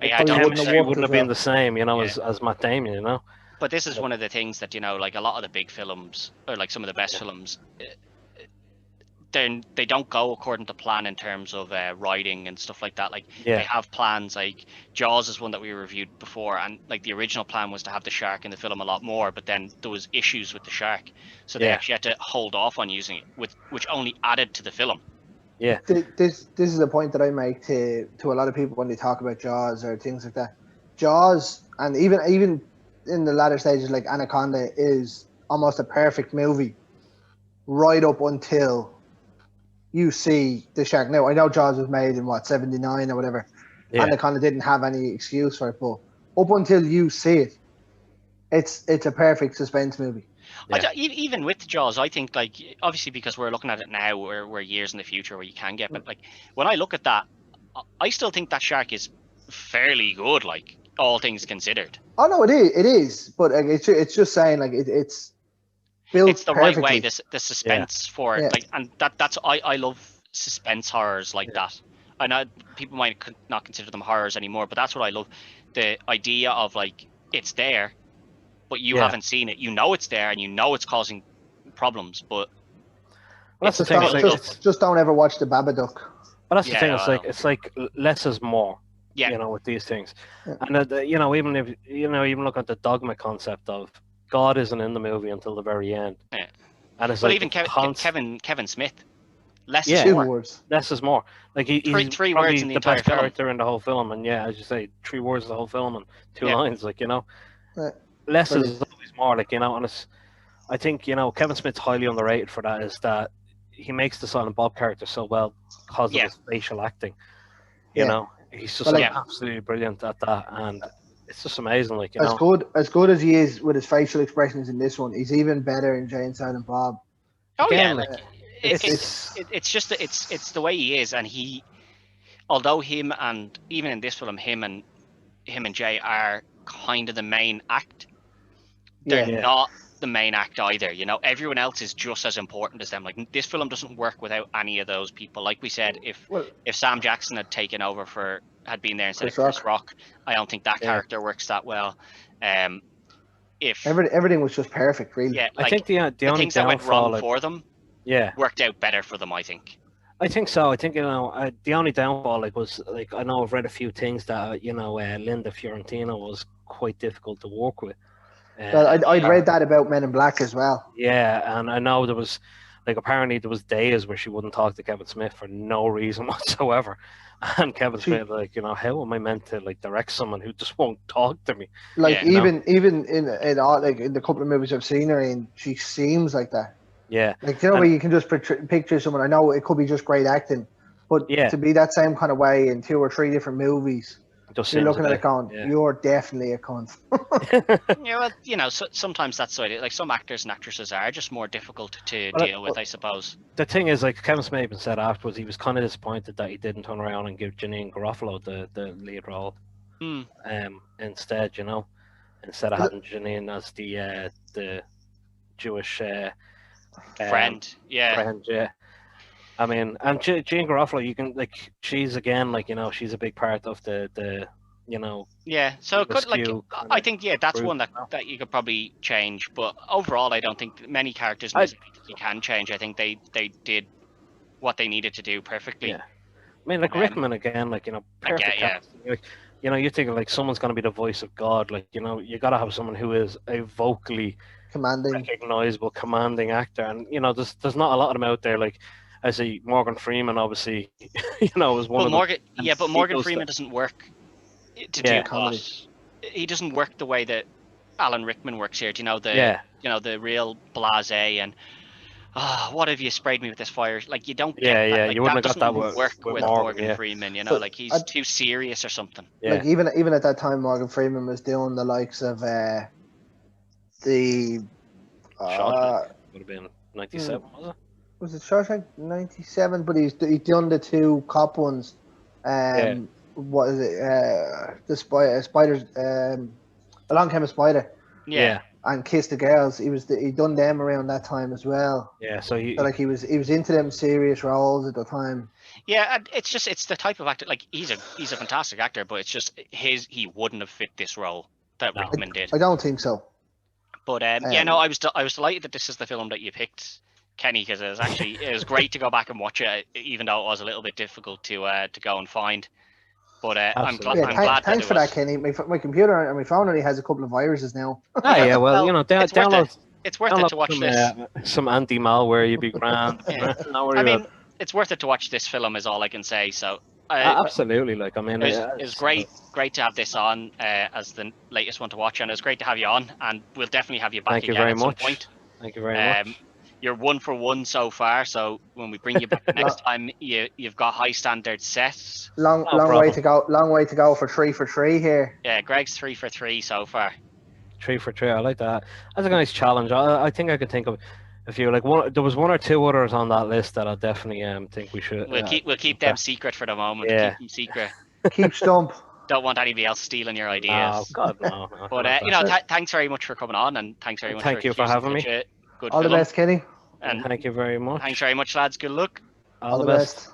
Yeah, chemistry wouldn't have been the same, you know, as Matt Damon, you know. But this is one of the things that, you know, like a lot of the big films, or like some of the best films, they don't go according to plan in terms of writing and stuff like that. Like they have plans. Like Jaws is one that we reviewed before, and like the original plan was to have the shark in the film a lot more, but then there was issues with the shark, so they actually had to hold off on using it, which only added to the film. Yeah, this is a point that I make to a lot of people when they talk about Jaws or things like that. Jaws, and even in the latter stages, like Anaconda, is almost a perfect movie, right up until you see the shark. Now I know Jaws was made in 79 or whatever. Anaconda didn't have any excuse for it, but up until you see it, it's a perfect suspense movie. Even with Jaws, I think, like, obviously because we're looking at it now, we're years in the future where you can get, but like when I look at that, I still think that shark is fairly good, like all things considered. Oh no, it is, but like, it's just saying, like it's built. It's the perfectly. right way. The suspense for it, like, and that's I love suspense horrors like that. I know people might not consider them horrors anymore, but that's what I love. The idea of like it's there, but you haven't seen it. You know it's there, and you know it's causing problems. But that's the thing. Just don't ever watch the Babadook. But that's the thing. It's like less is more. Yeah. You know, with these things, and you know, even if even look at the Dogma concept of God isn't in the movie until the very end. Yeah. And it's even Kevin Smith. Less is more. Less is more. Like he's three words in the entire best character in the whole film, and as you say, 3 words in the whole film and 2 lines. Like, you know. less But is always more. Like, you know, and it's, I think, you know, Kevin Smith's highly underrated for that. Is that he makes the Silent Bob character so well because of his facial acting. You know, he's just absolutely brilliant at that, and it's just amazing. Like, you know, as good as he is with his facial expressions in this one, he's even better in Jay and Silent Bob. Oh Again, yeah, like it's just it's the way he is, and he, although him and even in this film, him and Jay are kind of the main act. They're not the main act either. You know, everyone else is just as important as them. Like, this film doesn't work without any of those people. Like we said, if Sam Jackson had taken over had been there instead of Chris Rock, I don't think that character works that well. If everything was just perfect, really. Yeah, like, I think the only things that went wrong for them, worked out better for them, I think. I think so. I think, you know, the only downfall, like, was, like, I know I've read a few things that, you know, Linda Fiorentino was quite difficult to work with. I'd read that about Men in Black as well. Yeah, and I know there was, like, apparently there was days where she wouldn't talk to Kevin Smith for no reason whatsoever. And Kevin Smith, like, you know, how am I meant to, like, direct someone who just won't talk to me? Like, even in all, like, in the couple of movies I've seen her in, she seems like that. Yeah. Like, you know, where you can just picture someone. I know it could be just great acting, but to be that same kind of way in 2 or 3 different movies, you're looking at it going, you're definitely a cunt. Yeah, well, you know, sometimes that's the way. Like, some actors and actresses are just more difficult to deal with, I suppose. The thing is, like, Kevin Smith even said afterwards, he was kind of disappointed that he didn't turn around and give Janine Garofalo the lead role. Instead, you know, instead of having Janine as the Jewish friend. Friend, yeah. I mean, and Jane Garofalo, you can, like, she's, again, like, you know, she's a big part of the you know. Yeah, so it could, like, I think, that's one that you could probably change, but overall, I don't think many characters you can change. I think they did what they needed to do perfectly. Yeah, I mean, like, Rickman, again, like, you know, perfect. Like, you know, you think, like, someone's going to be the voice of God, like, you know, you got to have someone who is a vocally recognizable, commanding actor, and, you know, there's not a lot of them out there. Like, I see Morgan Freeman, obviously, you know, was one of them. But Morgan Freeman doesn't work to do comedy. He doesn't work the way that Alan Rickman works here. Do you know the real blasé and what have you sprayed me with this fire? Like, you don't get that. Like, you wouldn't have got that work with Morgan Freeman. You know, like, he's too serious or something. Yeah. Like, even at that time, Morgan Freeman was doing the likes of the Shawshank would have been 97, was it? Was it Shawshank 97? But he's done the 2 cop ones. What is it? The Spiders. Along Came a Spider. Yeah. And Kiss the Girls. He done them around that time as well. Yeah. So he was into them serious roles at the time. Yeah, and it's the type of actor. Like, he's a fantastic actor, but it's just he wouldn't have fit this role that Rickman did. I don't think so. But I was delighted that this is the film that you picked, Kenny, because it was great to go back and watch it, even though it was a little bit difficult to go and find. But I'm glad. Thanks for that, Kenny. My computer and my phone only has a couple of viruses now. Well, you know, download. It's worth it to watch this. Some anti-malware, you'd be grand. I mean, it's worth it to watch this film, is all I can say. So absolutely, like, I mean, it's great to have this on as the latest one to watch, and it's great to have you on, and we'll definitely have you back again at some point. Thank you very much. You're 1 for 1 so far, so when we bring you back next time, you've got high standard sets. Long way to go. Long way to go for 3 for 3 here. Yeah, Greg's 3 for 3 so far. 3 for 3. I like that. That's a nice challenge. I think I could think of a few. Like, there was 1 or 2 others on that list that I definitely think we should. We'll keep them secret for the moment. Yeah. Keep them secret. Keep stump. Don't want anybody else stealing your ideas. Oh God, no. But you know, thanks very much for coming on, and thanks very much. Thank you for having me. Good All film. the best, Kenny. And thank you very much. Thanks very much, lads. Good luck. All the best.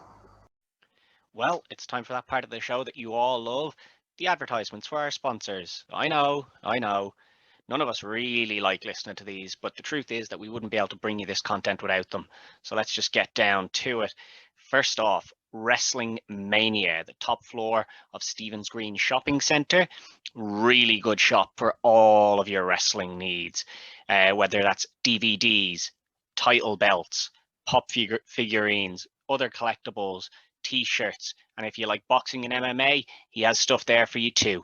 Well, it's time for that part of the show that you all love, the advertisements for our sponsors. I know. None of us really like listening to these, but the truth is that we wouldn't be able to bring you this content without them. So let's just get down to it. First off, Wrestling Mania, the top floor of Stephen's Green Shopping Centre. Really good shop for all of your wrestling needs, whether that's DVDs, title belts, pop figurines, other collectibles, t-shirts, and if you like boxing and MMA, he has stuff there for you too.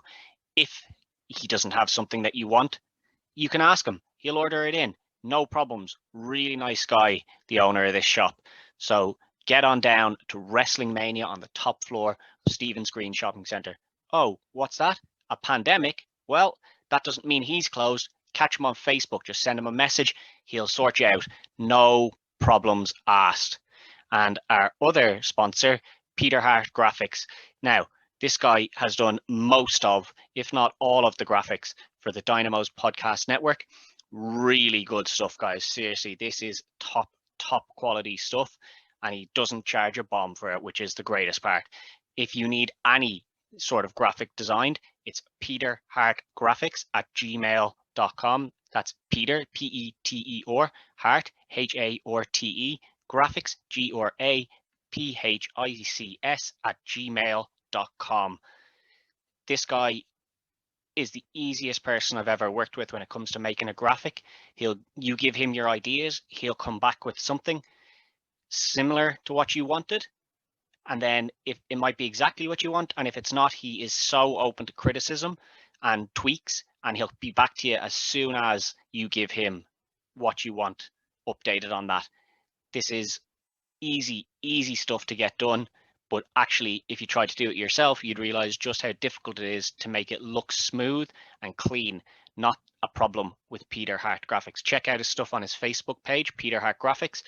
If he doesn't have something that you want, you can ask him. He'll order it in. No problems. Really nice guy, the owner of this shop. So get on down to Wrestling Mania on the top floor of Stephen's Green Shopping Centre. Oh, what's that? A pandemic? Well, that doesn't mean he's closed. Catch him on Facebook. Just send him a message. He'll sort you out. No problems asked. And our other sponsor, Peter Hart Graphics. Now, this guy has done most of, if not all of the graphics for the Dynamo's podcast network. Really good stuff, guys. Seriously, this is top quality stuff, and he doesn't charge a bomb for it, which is the greatest part. If you need any sort of graphic designed, it's peterhartgraphics@gmail.com. That's Peter, Peter, Hart, Harte, graphics, graphics@gmail.com. This guy is the easiest person I've ever worked with when it comes to making a graphic. You give him your ideas, he'll come back with something similar to what you wanted. And then if it might be exactly what you want, and if it's not, he is so open to criticism and tweaks, and he'll be back to you as soon as you give him what you want updated on that. This is easy stuff to get done. But actually, if you try to do it yourself, you'd realize just how difficult it is to make it look smooth and clean. Not a problem with Peter Hart Graphics. Check out his stuff on his Facebook page, Peter Hart Graphics.